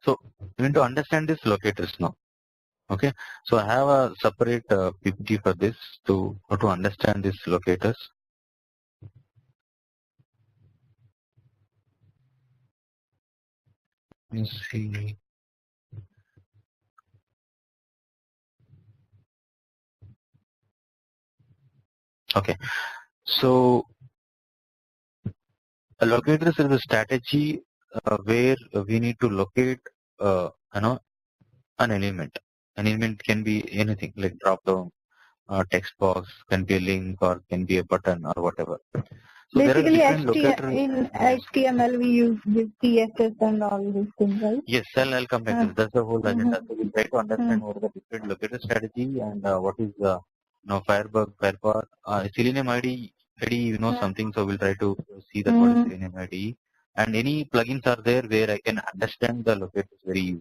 So we need to understand these locators now. Okay. So I have a separate PPT for this to understand these locators. Let me see. Okay. So a locators is a strategy where we need to locate an element. An element can be anything like drop down, text box, can be a link, or can be a button or whatever. So basically, in HTML we use this CSS and all these things, right? Yes, I'll come back to this. That's the whole agenda. So we try to understand what are the different locator strategy and what is Firebug, Firepath, Selenium ID, something. So we'll try to see that what is Selenium ID. And any plugins are there where I can understand the locators very easy.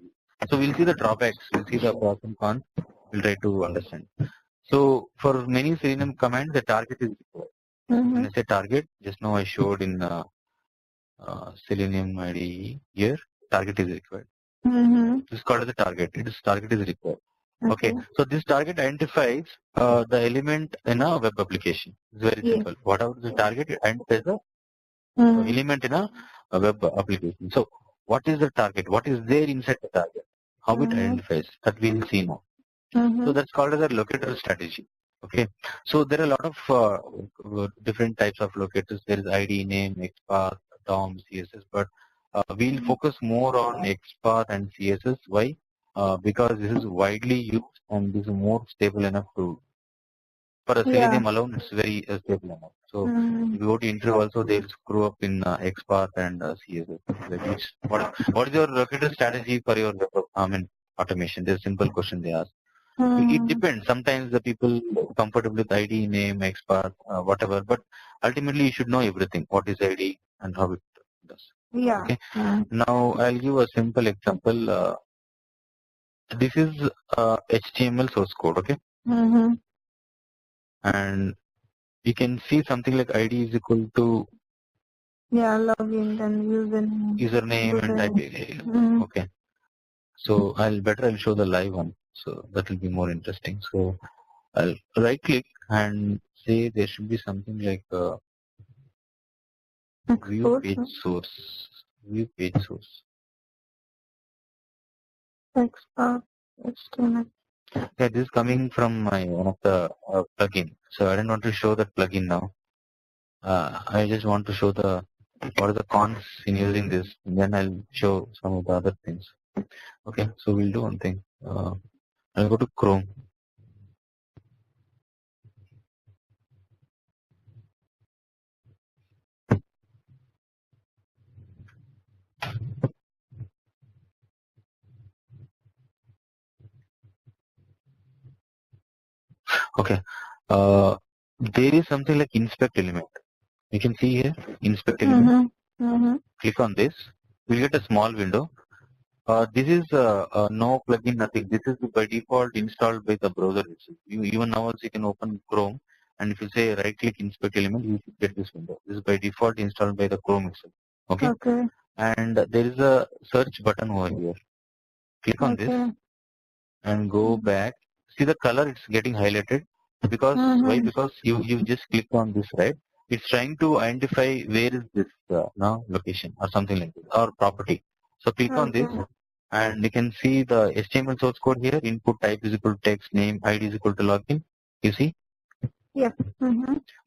So we'll see the drawbacks, we'll see the pros and cons, we'll try to understand. So for many Selenium commands, the target is required. When I say target, just now I showed in Selenium ID here, target is required. This is called as the target. Target is required. Okay. So this target identifies the element in a web application. It's very simple. Whatever the target, it identifies the element in a web application. So what is the target? What is there inside the target? How it identifies? That we will see now. So that's called as a locator strategy. Okay. So there are a lot of different types of locators. There is ID, name, XPath, DOM, CSS, but we'll focus more on XPath and CSS. Why? Because this is widely used and this is more stable enough to. For a Selenium alone, it's very stable enough. So if you go to interview also, they'll screw up in XPath and CSS. Like what is your locator strategy for your automation? There's a simple question they ask. It depends. Sometimes the people comfortable with ID, name, XPath, whatever. But ultimately, you should know everything. What is ID and how it does. Yeah. Okay. Now I'll give a simple example. This is HTML source code. Okay. And you can see something like ID is equal to login and username and type. Okay. So I'll show the live one. So that will be more interesting. So I'll right click and say there should be something like View Export. page source. View page source. Export. HTML. Yeah, this is coming from my one of the plugin. So I don't want to show that plugin now. I just want to show the what are the cons in using this. And then I'll show some of the other things. Okay, so we'll do one thing. I'll go to Chrome. Okay. There is something like inspect element. You can see here inspect element. Click on this. We'll get a small window. This is no plugin, nothing. This is by default installed by the browser itself. Even now also you can open Chrome, and if you say right click inspect element, you should get this window. This is by default installed by the Chrome itself. Okay. Okay. And there is a search button over here. Click on this and go back. See the color, it's getting highlighted. Because why? Because you just click on this, right? It's trying to identify where is this now location or something like this or property. So click on this and you can see the HTML source code here. Input type is equal to text, name, ID is equal to login. You see? Yep.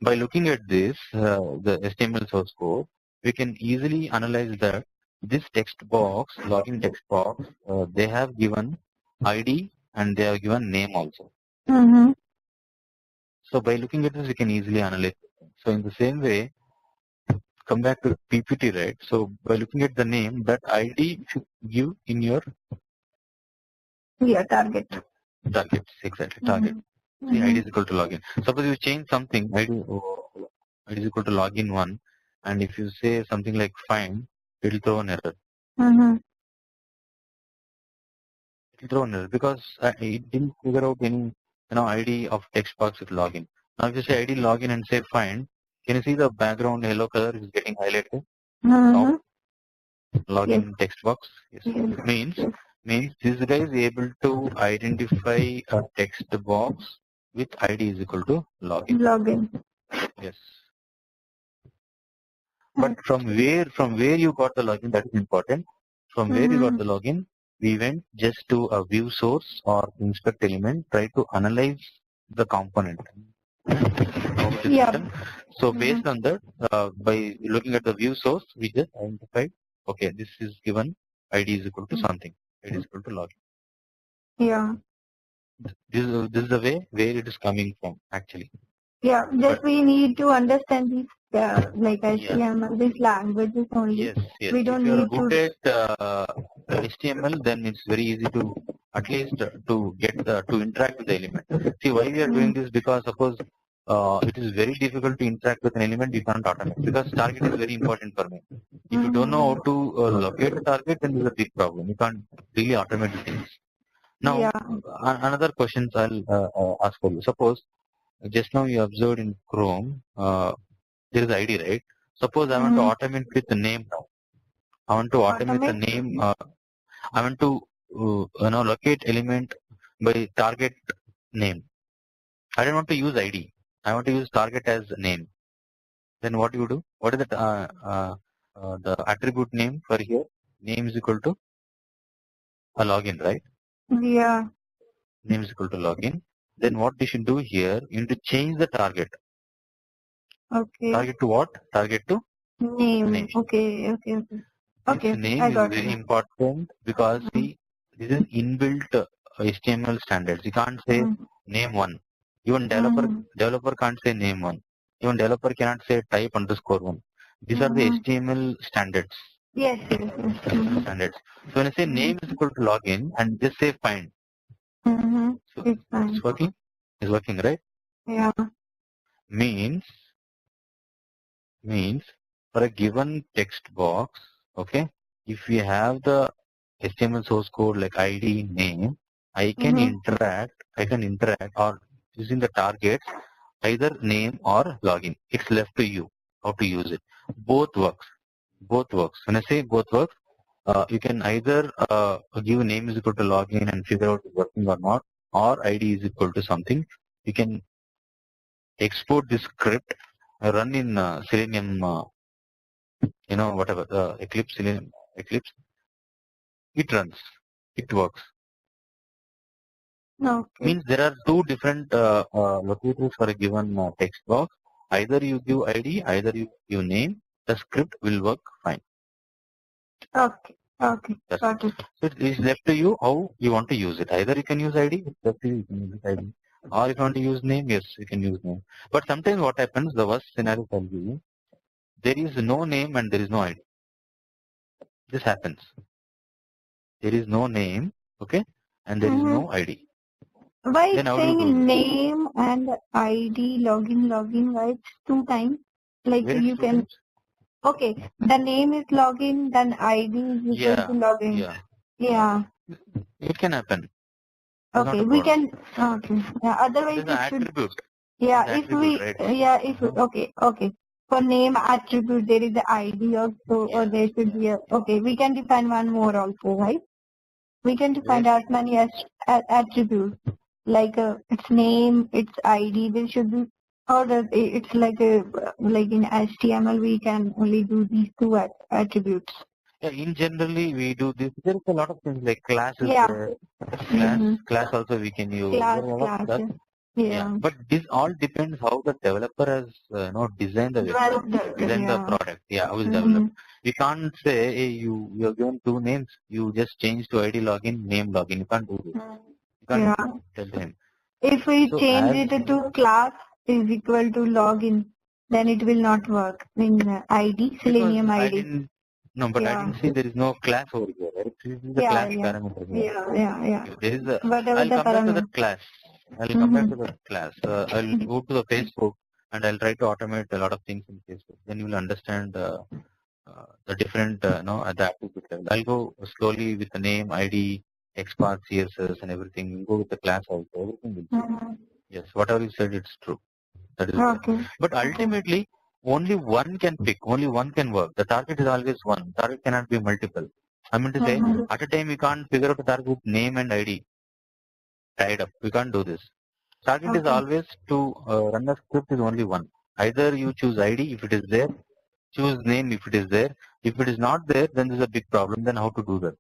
By looking at this, the HTML source code, we can easily analyze that this text box, login text box, they have given ID and they have given name also. So by looking at this, we can easily analyze it. So in the same way, come back to PPT, right? So by looking at the name, that ID should give in your target. Targets, exactly, target. See, ID is equal to login. Suppose you change something, ID is equal to login 1, and if you say something like find, it will throw an error. It will throw an error because it didn't figure out any ID of text box with login. Now if you say ID login and say find, can you see the background yellow color is getting highlighted? Now, login text box. Yes. It means this guy is able to identify a text box with ID is equal to login. Yes. But from where you got the login, that is important. From where you got the login, we went just to a view source or inspect element, try to analyze the component of the system. So based on that, by looking at the view source, we just identified, okay, this is given ID is equal to something. It is equal to login. Yeah. This is the way where it is coming from actually. Yeah, just we need to understand these like HTML, these languages only. Yes. We don't if you are need good at HTML, then it's very easy to at least to get to interact with the element. See why we are doing this, because suppose it is very difficult to interact with an element, you can't automate, because target is very important for me. If you don't know how to locate the target, then there's a big problem. You can't really automate the things. Now, another question I'll ask for you. Suppose just now you observed in Chrome, there is ID, right? Suppose I want to automate with the name now. I want to automate the name. I want to locate element by target name. I don't want to use ID. I want to use target as name. Then what do you do? What is the attribute name for here? Name is equal to a login, right? Yeah. Name is equal to login. Then what you should do here? You need to change the target. Okay. Target to what? Target to name. Okay. This name is very important because see, this is inbuilt HTML standards. You can't say name 1. Even developer can't say name 1. Even developer cannot say type underscore 1. These are the HTML standards. Yes. Standards. So when I say name is equal to login and just say find. So it's working? It's working, right? Yeah. Means for a given text box, okay, if we have the HTML source code like ID, name, I can interact or using the targets, either name or login. It's left to you how to use it. Both works. When I say both works, you can either give name is equal to login and figure out it's working or not, or ID is equal to something. You can export this script, run in Selenium whatever Eclipse, Selenium, Eclipse, it runs, it works. Okay. Means there are two different locators for a given text box. Either you give ID, either you give name, the script will work fine. Okay. Okay. That's Got it. So it is left to you how you want to use it. Either you can use ID, it's left to you, you can use ID. Or if you want to use name, yes, you can use name. But sometimes what happens, the worst scenario I'll give you, there is no name and there is no ID. This happens. There is no name, okay, and there is no ID. Why Then it's how do you do saying this? name and ID login, why it's 2 times? Like Where you it's can, okay, the name is login, then ID is equal Yeah, to login. yeah. Yeah. It can happen. It's not Okay, a we problem. can, okay. Yeah, otherwise It is an it should, attribute. yeah, It's if attribute, we, right? yeah, if, okay. For name attribute, there is the ID also, or Yeah, there should be a, okay, we can define one more also, right? We can define Where? as many as attributes, like its name, its ID. There should be, or it's like in HTML we can only do these two attributes. Yeah, in generally we do this. There is a lot of things like classes. Yeah. Class also we can use. Class, There are a lot of classes. stuff. Yeah. But this all depends how the developer has designed the website, designed the product. Yeah, how is developed. We can't say, hey, you're given two names, you just change to ID login, name login. You can't do this. You can't tell him. If we So change it to class is equal to login, then it will not work in ID, Selenium ID. No, but I didn't see there is no class over here, right? This is the class parameter here. Yeah. There is a, Whatever I'll the come back to parameter. the class. I'll come back to the class. I'll go to the Facebook and I'll try to automate a lot of things in Facebook. Then you will understand the different, at the attribute level. I'll go slowly with the name, ID, XPath, CSS and everything. We'll go with the class also. Everything will be. Yes, whatever you said, it's true. That is Okay. But ultimately, only one can pick, only one can work. The target is always one. Target cannot be multiple. I mean to say, at a time we can't figure out a target with name and ID tied up. We can't do this. Target is always to run a script is only one. Either you choose ID if it is there, choose name if it is there. If it is not there, then there's a big problem. Then how to do that?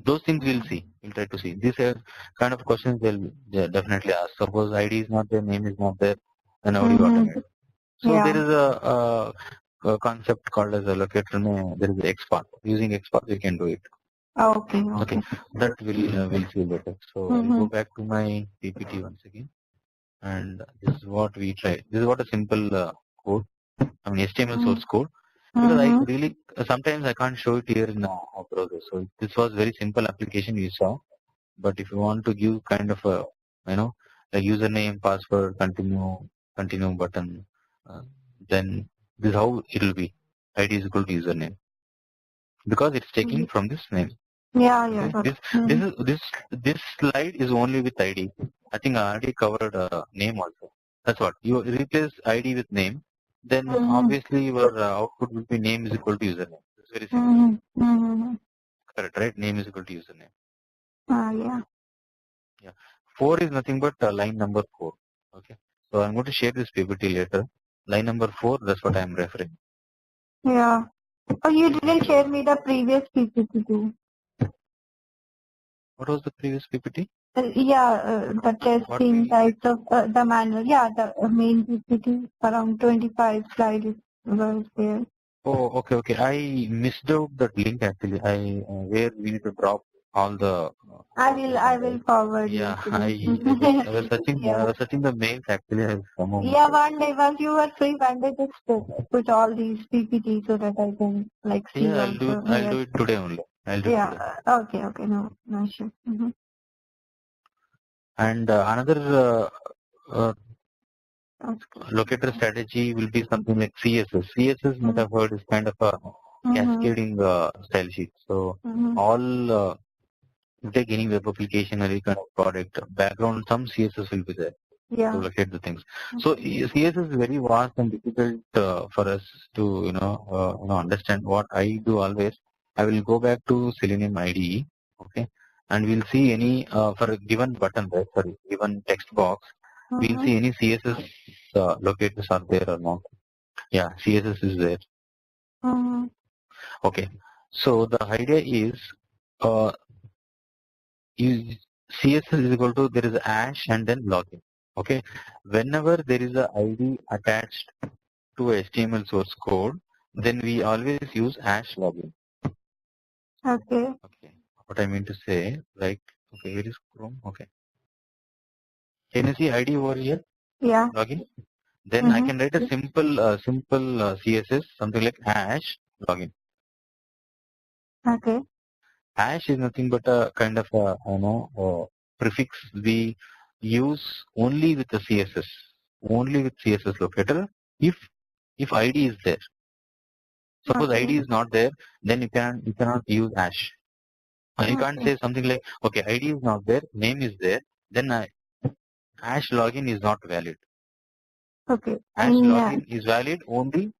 Those things we'll see. We'll try to see. These are kind of questions they'll definitely ask. Suppose ID is not there, name is not there, then how do you automate? So there is a concept called as a locator. There is XPath. Using XPath, we can do it. Okay. That will see later. So I'll go back to my PPT once again, and this is what we try. This is what a simple code. I mean HTML source code. Because I really sometimes I can't show it here in our browser. So this was very simple application you saw. But if you want to give kind of a like username, password, continue button, then this is how it will be. ID is equal to username because it's taking from this name. Yeah. This slide is only with ID. I think I already covered name also. That's what you replace ID with name. Then obviously your output will be name is equal to username. It's very simple. Correct, right? Name is equal to username. Yeah. 4 is nothing but line number 4. Okay. So I'm going to share this PPT later. Line number 4, that's what I'm referring. Yeah. Oh, you didn't share me the previous PPT too. What was the previous PPT? The testing types of the manual. Yeah, the main PPT around 25 slides was there. Oh, okay. I missed out that link actually. Where we need to drop all the. I will forward. Yeah, I was searching the mails actually. One day once you were free, one day just put all these PPT so that I can see. Yeah, I'll do it today only. Okay. No issue. And another locator strategy will be something like CSS. CSS method is kind of a cascading style sheet. So all take any web application or any kind of product background, some CSS will be there to locate the things. So CSS is very vast and difficult for us to understand. What I do always, I will go back to Selenium IDE, okay, and we'll see any for a given button, right? Sorry, given text box, we'll see any CSS locators are there or not. Yeah, CSS is there. Mm-hmm. Okay. So the idea is uh, CSS is equal to there is a hash and then login. Okay. Whenever there is a ID attached to a HTML source code, then we always use hash login. Okay. Okay. What I mean to say, like, okay, where is Chrome? Okay. Can you see ID over here? Yeah. Login. Then I can write a simple CSS, something like hash login. Okay. Hash is nothing but a kind of a prefix we use only with the CSS, only with CSS locator. If ID is there, suppose Okay. ID is not there, then you cannot use hash. You can't say something like, okay, ID is not there, name is there, then hash login is not valid. Okay. Hash login is valid only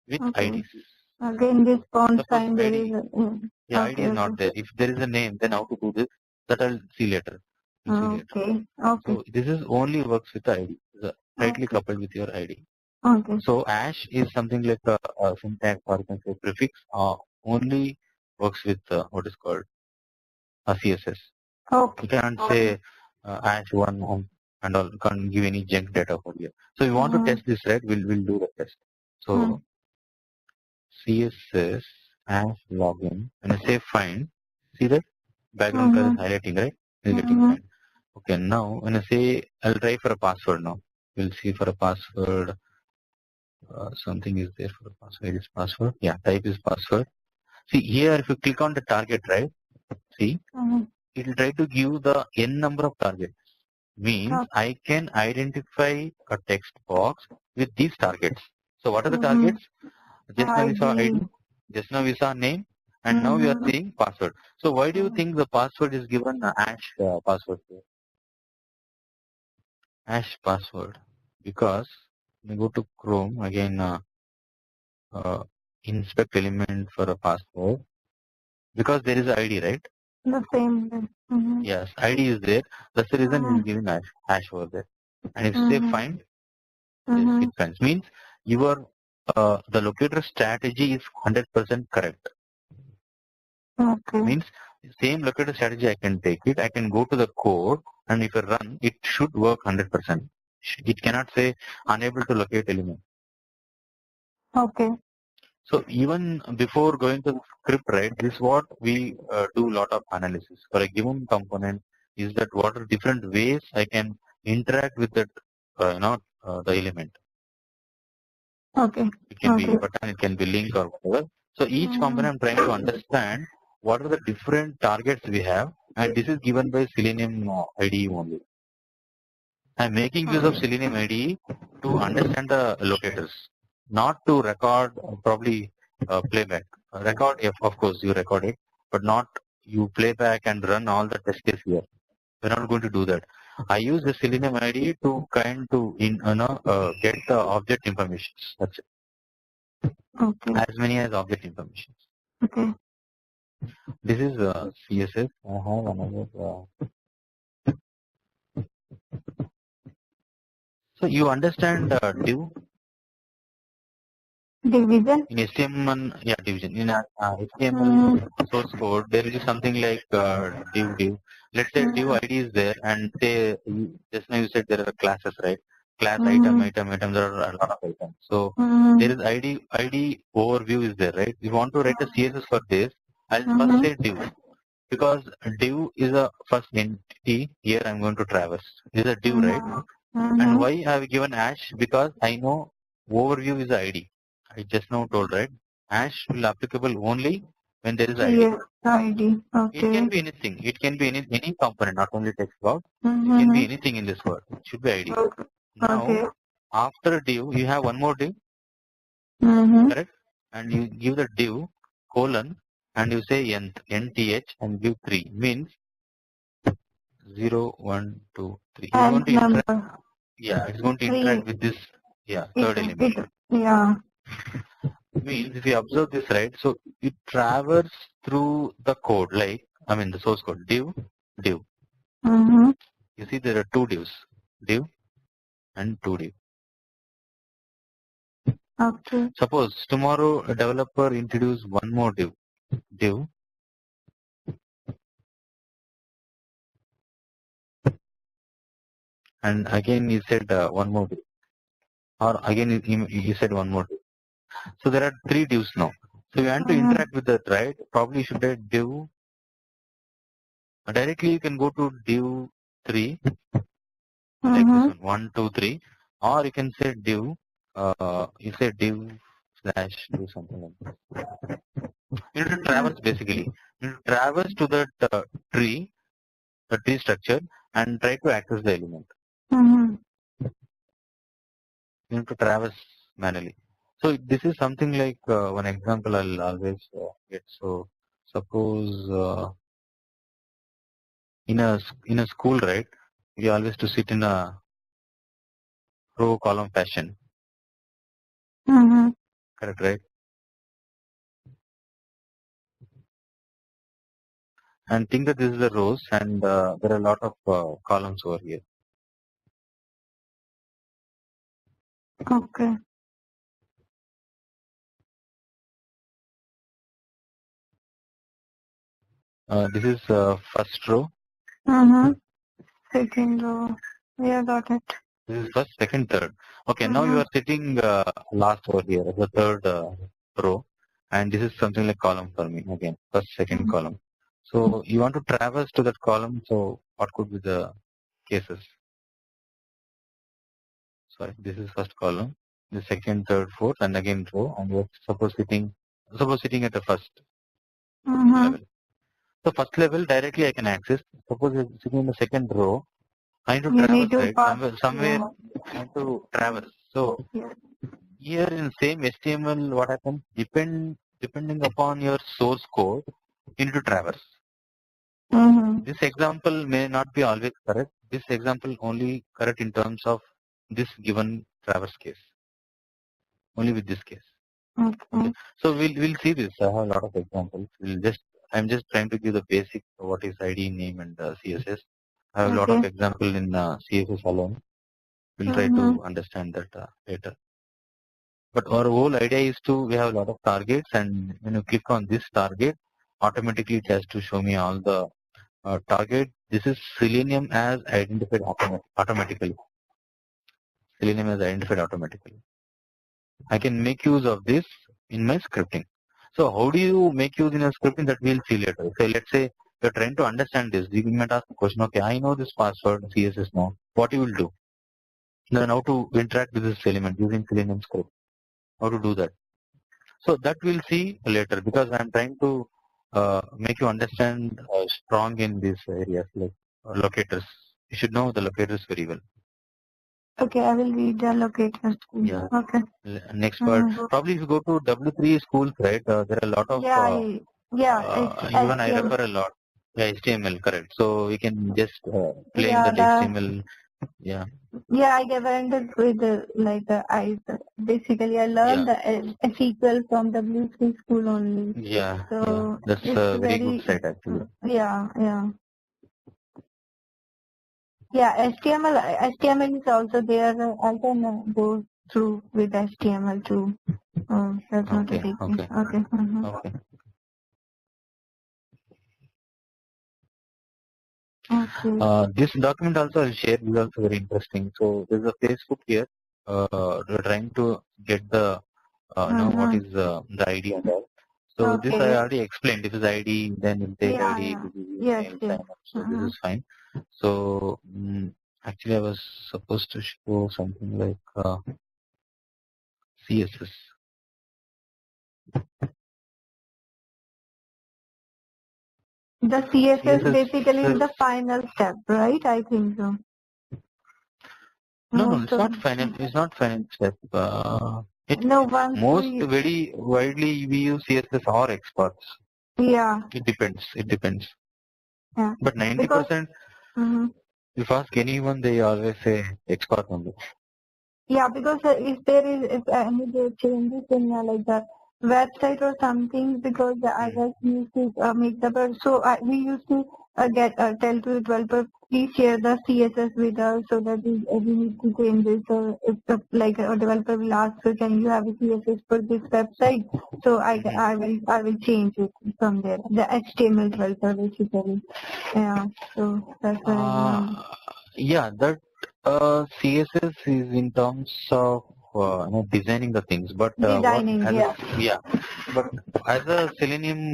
with IDs. Again, this font Suppose sign there ID, is a, ID is not there. If there is a name, then how to do this? That I'll see later. We'll see later. Okay. Okay. So this is only works with the ID, tightly coupled with your ID. Okay. So hash is something like a syntax or you can say prefix, only works with what is called a CSS. Okay. You cannot say hash one and all. Can't give any junk data for here. So we want to test this, right? We'll do the test. So CSS hash login. When I say find, see that background color is highlighting, right? It's getting find. Okay, now when I say I'll try for a password now. We'll see for a password. Something is there for the password. Is password? Yeah, type is password. See here, if you click on the target, right? See, it will try to give the n number of targets. Means I can identify a text box with these targets. So what are the targets? Just now we saw ID, just now we saw name, and now we are seeing password. So why do you think the password is given a hash password here? Hash password. Because when you go to Chrome again, inspect element for a password. Because there is an ID, right? The same. Yes, ID is there. That's the reason we will give an hash over there. And if say find, yes, it finds. Means your the locator strategy is 100% correct. Okay. Means same locator strategy I can take it. I can go to the code and if I run, it should work 100%. It cannot say unable to locate element. Okay. So even before going to the script, right, this is what we do a lot of analysis for a given component. Is that what are different ways I can interact with that, the element. Okay. It can be button, it can be link or whatever. So each component I'm trying to understand what are the different targets we have, and this is given by Selenium IDE only. I'm making use of Selenium IDE to understand the locators, not to record probably playback. Record, if of course you record it, but not you playback and run all the test case here. We're not going to do that. I use the Selenium IDE to get the object information. That's it. Okay. As many as object information. Okay. This is CSS. I have another. So you understand div? Division? In HTML, yeah, division. In HTML source code, there is something like div. Let's say div ID is there, and say just now you said there are classes, right? Class item. There are a lot of items. So there is ID overview is there, right? If you want to write a CSS for this, I'll first say div, because div is a first entity. Here I'm going to traverse. This is a div, right? And why I have given hash? Because I know overview is the ID. I just now told, right? Hash will applicable only when there is ID. Yes, ID. Okay. It can be anything. It can be any component, not only text box. It can be anything in this word. It should be ID. Okay. Now, after div, you have one more div, correct? And you give the div colon and you say nth and give 3. Means 0, 1, 2, 3. It's going to interact. Yeah, it's going to interact with this. Yeah, third element. Yeah. Means if you observe this, right, so it travels through the code, like, I mean the source code, div. You see there are two divs, div and two div. Okay. Suppose tomorrow a developer introduce one more div, and again he said one more div, or again he said one more div. So there are 3 divs now. So you want to interact with that, right? Probably you should add div. Directly you can go to div 3, like this one, 1, 2, 3, or you can say div. You say div slash do something like this. You need to traverse basically. You need to traverse to that tree, the tree structure, and try to access the element. You need to traverse manually. So this is something like one example I'll always get. So suppose in a school, right? We always to sit in a row column fashion. Correct, right? And think that this is the rows, and there are a lot of columns over here. Okay. This is first row. Second row. Yeah, got it. This is first, second, third. Okay, now you are sitting last over here as the third row, and this is something like column for me again, first, second column. So you want to traverse to that column. So what could be the cases? Sorry, this is first column, the second, third, fourth, and again row, and you're suppose sitting at the first level. So first level directly I can access. Suppose you're sitting in the second row, I need to traverse, right? Somewhere I have to traverse. So here in same HTML, what happens? Depending upon your source code, you need to traverse. This example may not be always correct. This example only correct in terms of this given traverse case. Only with this case. Okay. So we'll see this. I have a lot of examples. I'm just trying to give the basic what is ID, name, and CSS. I have a lot of example in CSS alone. We'll try to understand that later. But our whole idea is we have a lot of targets, and when you click on this target, automatically it has to show me all the target. This is Selenium as identified automatically. Selenium as identified automatically. I can make use of this in my scripting. So how do you make use in your scripting? That we'll see later. So let's say you're trying to understand this. You might ask the question, okay, I know this password CSS now. What you will do? Then how to interact with this element using Selenium script. How to do that. So that we'll see later, because I'm trying to make you understand strong in these areas like locators. You should know the locators very well. Okay, I will read the locators. Yeah. Okay. Next part. Probably if you go to W3 schools, right, there are a lot of, even I refer a lot. Yeah, HTML, correct. So we can just play in that HTML. Yeah. Yeah, I learned with basically I learned the SQL from W3 school only. Yeah, so that's a very good site actually. Yeah. Yeah, HTML is also there. I can go through with HTML too. That's not a big thing. Okay. Okay. Okay. This document also I'll share is also very interesting. So there's a Facebook here. We're trying to get the know what is the ID and all. So this I already explained. This is ID, then you take ID. This is email, sign up. So this is fine. So actually I was supposed to show something like CSS. The CSS basically is the final step, right? I think so. No, it's not final. It's not final step. Very widely we use CSS or exports. Yeah. It depends. Yeah. But 90%, if ask anyone, they always say export only. Yeah, because if there is any changes in like the website or something, because I just used to make the so we used to tell to the developer, please share the CSS with us so that we need to change this. If like a developer will ask, so can you have a CSS for this website? So I will change it from there. The HTML12 basically. Yeah. So that's what I want. Yeah, that CSS is in terms of designing the things, but Designing, but as a Selenium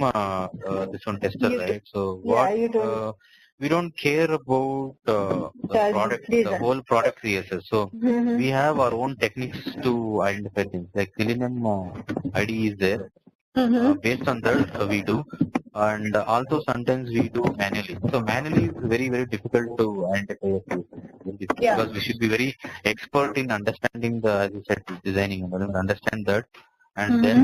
this one tester, You right? So Yeah, you told we don't care about the the product, the design. whole product CSS. So we have our own techniques to identify things. Like Selenium IDE is there. Based on that, we do. And also sometimes we do manually. So manually is very, very difficult to identify a few things. Yeah. Because we should be very expert in understanding the, as you said, designing and understand that. And then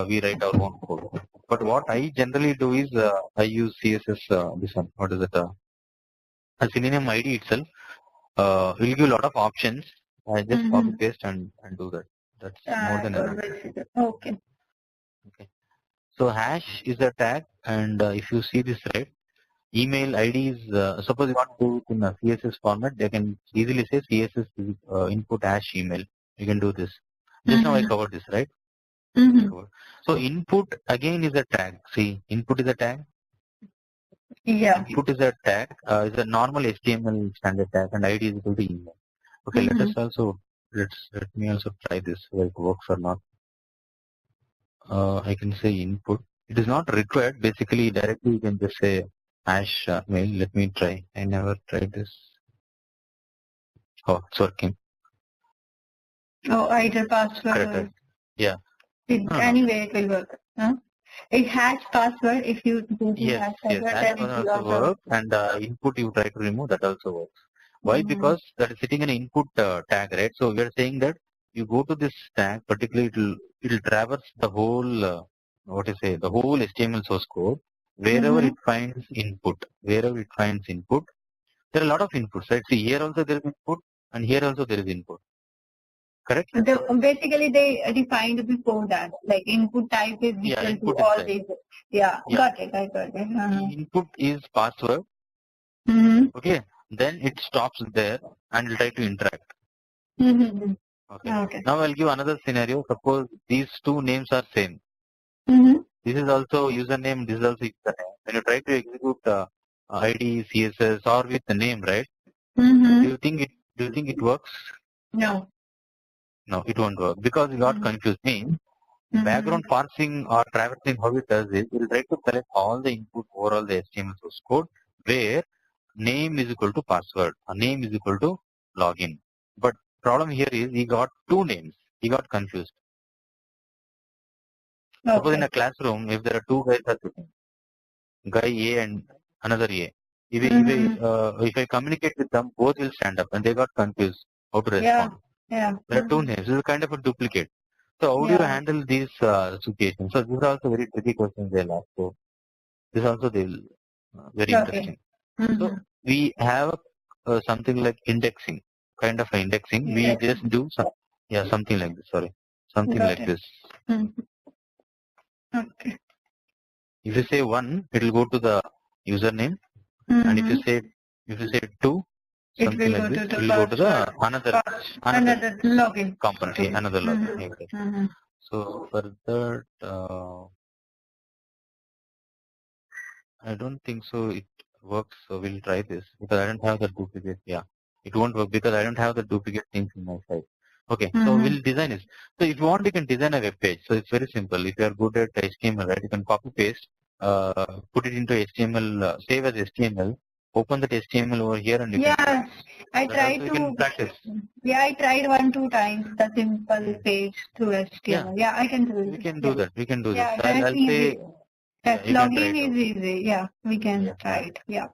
we write our own code. But what I generally do is I use CSS, this one, what is it? A Selenium ID itself will give a lot of options. I just copy paste and do that. That's more than enough. Okay. Okay. So hash is a tag, and if you see this right, email ID is, suppose you want to do it in a CSS format, they can easily say CSS is, input hash email. You can do this. Just now I covered this, right? So input again is a tag. See, input is a tag. Yeah. Input is a tag, is a normal HTML standard tag, and ID is equal to email. Okay, let me also try this whether it works or not. I can say input. It is not required. Basically, directly you can just say hash mail. Let me try. I never tried this. Oh, it's working. Oh, either password. Correct. Yeah. Anyway, it will work. Huh? It has password. If you do the Yes, hash password, that also works. And input you try to remove, that also works. Why? Because that is sitting in an input tag, right? So we are saying that you go to this tag, particularly it'll traverse the whole the whole HTML source code. Wherever it finds input, there are a lot of inputs, right? See, here also there is input, and here also there is input. Correct? Basically, they defined before that, like input type is equal to all these. Yeah, got it. I got it. Input is password. Okay, then it stops there and will try to interact. Okay. Now I'll give another scenario. Suppose these two names are same. This is also username. This is also username. When you try to execute ID, CSS, or with the name, right? Do you think it works? No. No, it won't work because you got confused. Means background parsing or traversing, how it does is it will try to collect all the input over all the HTML source code where name is equal to password, name is equal to login. But problem here is he got two names. He got confused. Okay. Suppose in a classroom, if there are two guys are sitting, guy A and another A. If I communicate with them, both will stand up and they got confused how to respond. Yeah. There are two names. This is kind of a duplicate. So how do you handle these situations? So these are also very tricky questions they'll ask. So this also they'll very interesting. So we have something like indexing, kind of indexing. We just do something like this. Sorry, something like this. Okay. If you say 1, it will go to the username, and if you say 2, something like this, it will go to the another login component, another login. So for that, I don't think so it works. So we'll try this because I don't have the duplicate. Yeah, it won't work because I don't have the duplicate things in my site. Okay, so we'll design this. So if you want, you can design a web page. So it's very simple. If you are good at HTML, right, you can copy paste, put it into HTML, save as HTML, open that HTML over here, and you can. I tried to practice. Yeah, I tried 1-2 times the simple page through HTML. Yeah, I can do it. We can do that. We can do this. I'll say. Yes, login is easy. Yeah, we can try it. Yeah.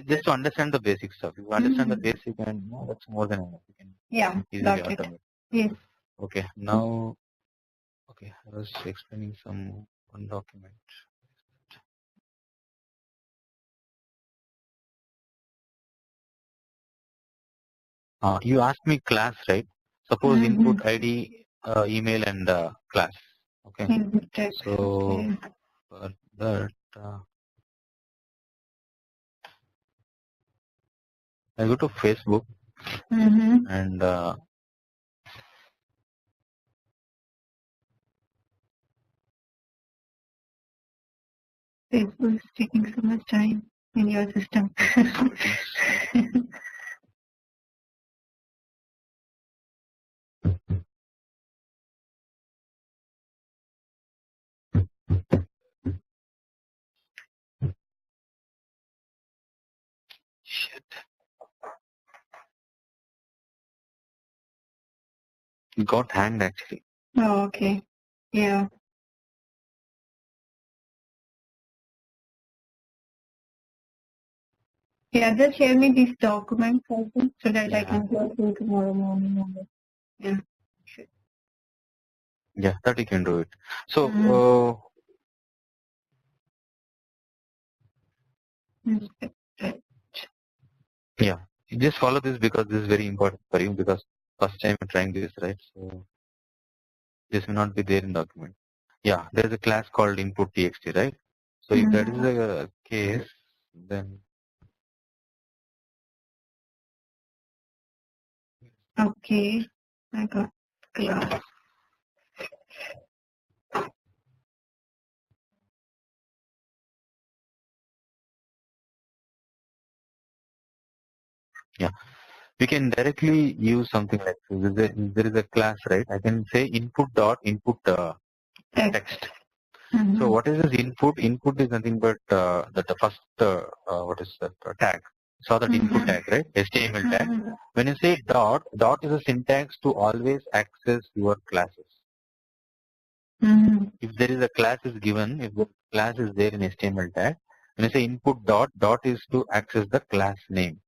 Just to understand the basic stuff. If you understand the basic, and that's more than enough. You can easily automate. Yes. Okay. Now, I was explaining one document. You asked me class, right? Suppose input ID, email, and class. Okay. So for that. I go to Facebook and Facebook is taking so much time in your system. shit, it got hanged actually. Oh, okay. Yeah. Yeah, just share me these documents also so that I can go through tomorrow morning. Yeah. Sure. Yeah, that you can do it. So yeah, you just follow this because this is very important for you because first time you're trying this, right? So this may not be there in document. Yeah, there's a class called input txt, right? So if that is the case, then Okay. I got class. yeah, we can directly use something like this. There is a class, right? I can say input dot input text. So what is this input? Input is nothing but the first what is that tag? Saw that input tag, right? HTML tag. When you say dot, dot is a syntax to always access your classes. If there is a class is given, if the class is there in HTML tag, when you say input dot, dot is to access the class name.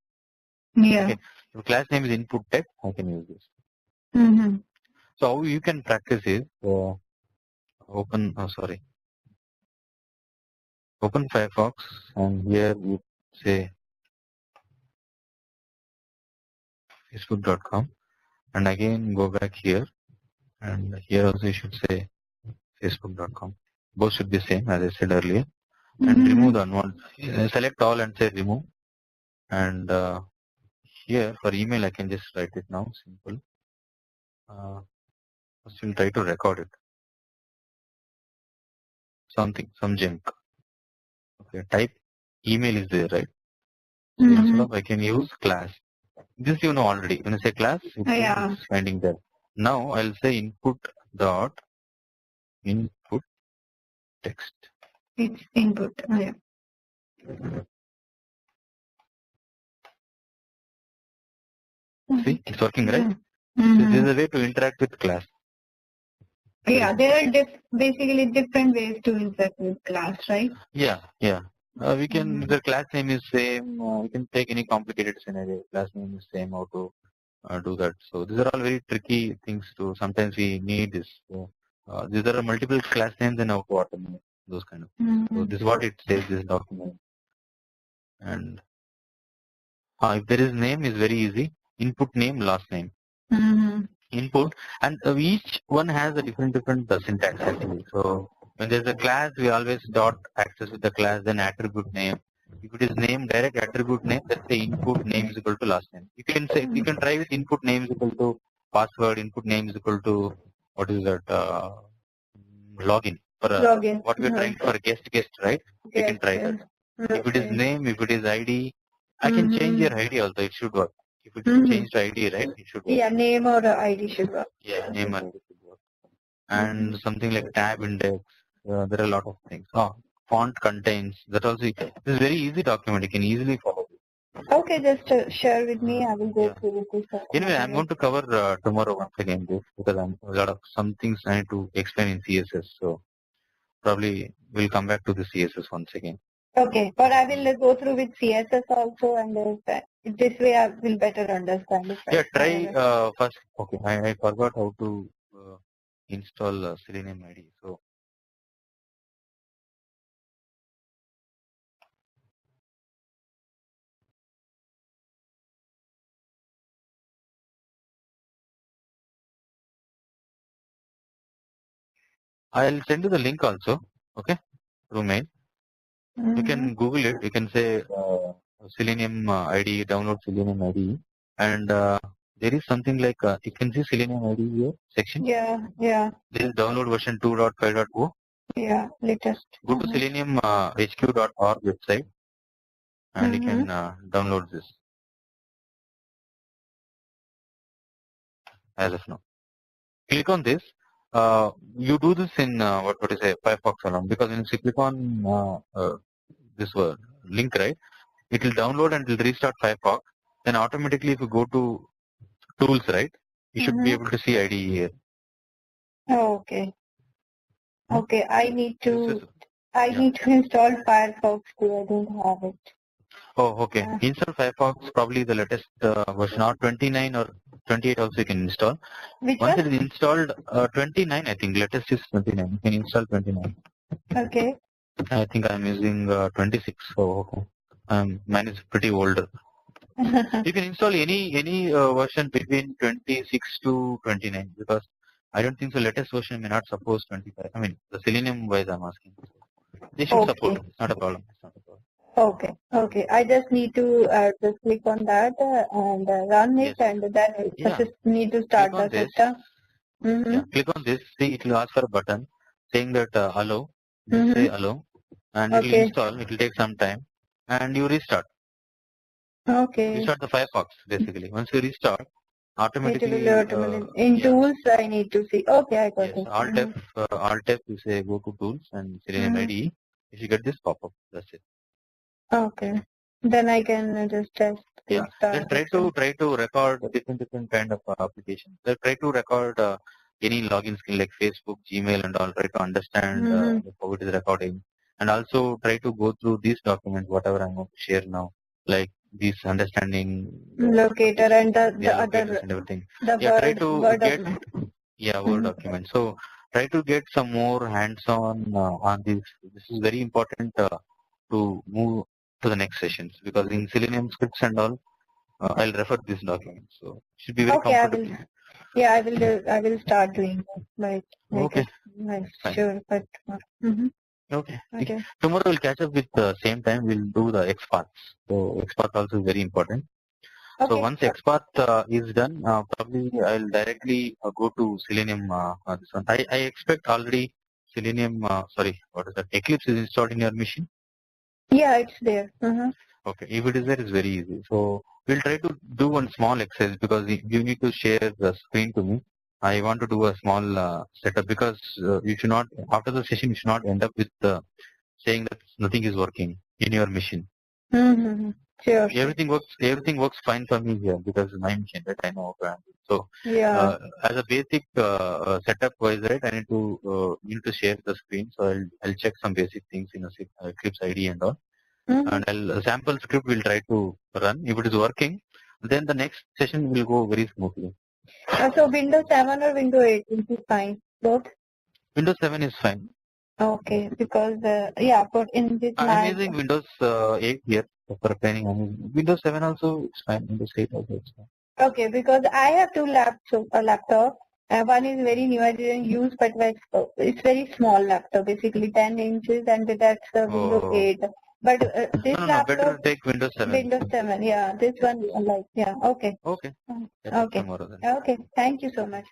Yeah. Okay. If class name is input text, I can use this. So how you can practice is open Firefox and here you say facebook.com and again go back here and here also you should say facebook.com. Both should be same as I said earlier and remove the unwanted. Select all and say remove and here for email I can just write it now simple. First we'll try to record it. Some junk. Okay, type email is there, right? So instead of I can use class. This you know already. When I say class, it's finding there. Now I'll say input dot input text. It's input. Oh, yeah. See, it's working, right? So this is a way to interact with class. Yeah, there are basically different ways to interact with class, right? Yeah. We can, the class name is same. We can take any complicated scenario. Class name is same. How to do that. So these are all very tricky things to. Sometimes we need this. So, these are multiple class names and how to automate those kind of things. So this is what it says. This document. And if there is name is very easy. Input name, last name. Input and each one has a different syntax actually. So when there's a class, we always dot access with the class, then attribute name. If it is name, direct attribute name, let's say input name is equal to last name. You can say you can try with input name is equal to password, input name is equal to what is that login for login. What we're trying for guest, right? You can try that. If it is name, if it is ID, I can change your ID also. It should work. If it is changed ID, right? It should work. Yeah, name or ID should work. Yeah, name and ID should work. And something like tab index. There are a lot of things. Font contains. That also. This is very easy document. You can easily follow it. Okay, just share with me. I will go through this. Anyway, I'm going to cover tomorrow once again this because I'm a lot of some things I need to explain in CSS. So probably we'll come back to the CSS once again. Okay, but I will go through with CSS also, and this way I will better understand it. Yeah, try first. Okay, I forgot how to install Selenium ID. So I'll send you the link also. Okay, through mail. You can Google it. You can say Selenium IDE, download Selenium IDE, and there is something like you can see Selenium IDE here section. Yeah. This is download version 2.5.0. Yeah, latest. Go to Selenium HQ.org website, and you can download this as of now. Click on this. You do this in what is a Firefox alone, because when you click on this link, right, it will download and it will restart Firefox. Then automatically, if you go to tools, right, you should be able to see IDE here. Oh, okay. Okay, I need to install Firefox too. I don't have it. Oh, okay. Install Firefox, probably the latest version, or 29 or 28 also you can install. Which Once one? it is installed, 29, I think latest is 29. You can install 29. Okay. I think I'm using 26. So okay. Mine is pretty older. You can install any version between 26 to 29, because I don't think so. Latest version may not support 25. I mean, the Selenium wise I'm asking. They should support. It's not a problem. It's not a problem. Okay. I just need to just click on that and run it, and then I just need to start the system. Yeah, click on this. See, it will ask for a button saying that allow. Just say allow, and it will install. It will take some time, and you restart. Okay. Restart the Firefox basically. Once you restart, automatically. In tools, I need to see. Okay, I got it. Alt F, you say go to tools and Selenium IDE. If you get this pop-up, that's it. Okay. Then I can just test. Yeah. Then try to record different kind of applications. Then try to record any login skill like Facebook, Gmail, and all. Try to understand how it is recording, and also try to go through these documents, whatever I'm going to share now, like this understanding locator and the other and everything. try to get Word document. So try to get some more hands-on on this. This is very important to move to the next sessions, because in Selenium scripts and all, I'll refer this document. So should be very comfortable. I will start doing that. Okay. Sure, but. Okay. Tomorrow we'll catch up with the same time. We'll do the XPath. So XPath also is very important. Okay. So once XPath is done, probably I'll directly go to Selenium. This one. I expect already Selenium. Eclipse is installed in your machine. Yeah, it's there. Okay, if it is there, it's very easy. So we'll try to do one small exercise, because you need to share the screen to me. I want to do a small setup, because you should not, after the session, you should not end up with saying that nothing is working in your machine. Sure. Everything works fine for me here, because my machine, right? I know how to handle. So as a basic setup wise, right, I need to share the screen. So I'll check some basic things in a Eclipse IDE and all. And a sample script will try to run. If it is working, then the next session will go very smoothly. So Windows 7 or Windows 8 will be fine, both? Windows 7 is fine. Okay, because but in this I'm using Windows 8 here for training. Windows 7 also is fine. Windows 8 also is fine. Okay, because I have two laptops. One is very new, I didn't use, but it's very small laptop, basically 10 inches, and that's Windows 8. But this laptop, better take Windows 7. Windows 7, this one, okay. Okay. Okay. Okay. Thank you so much.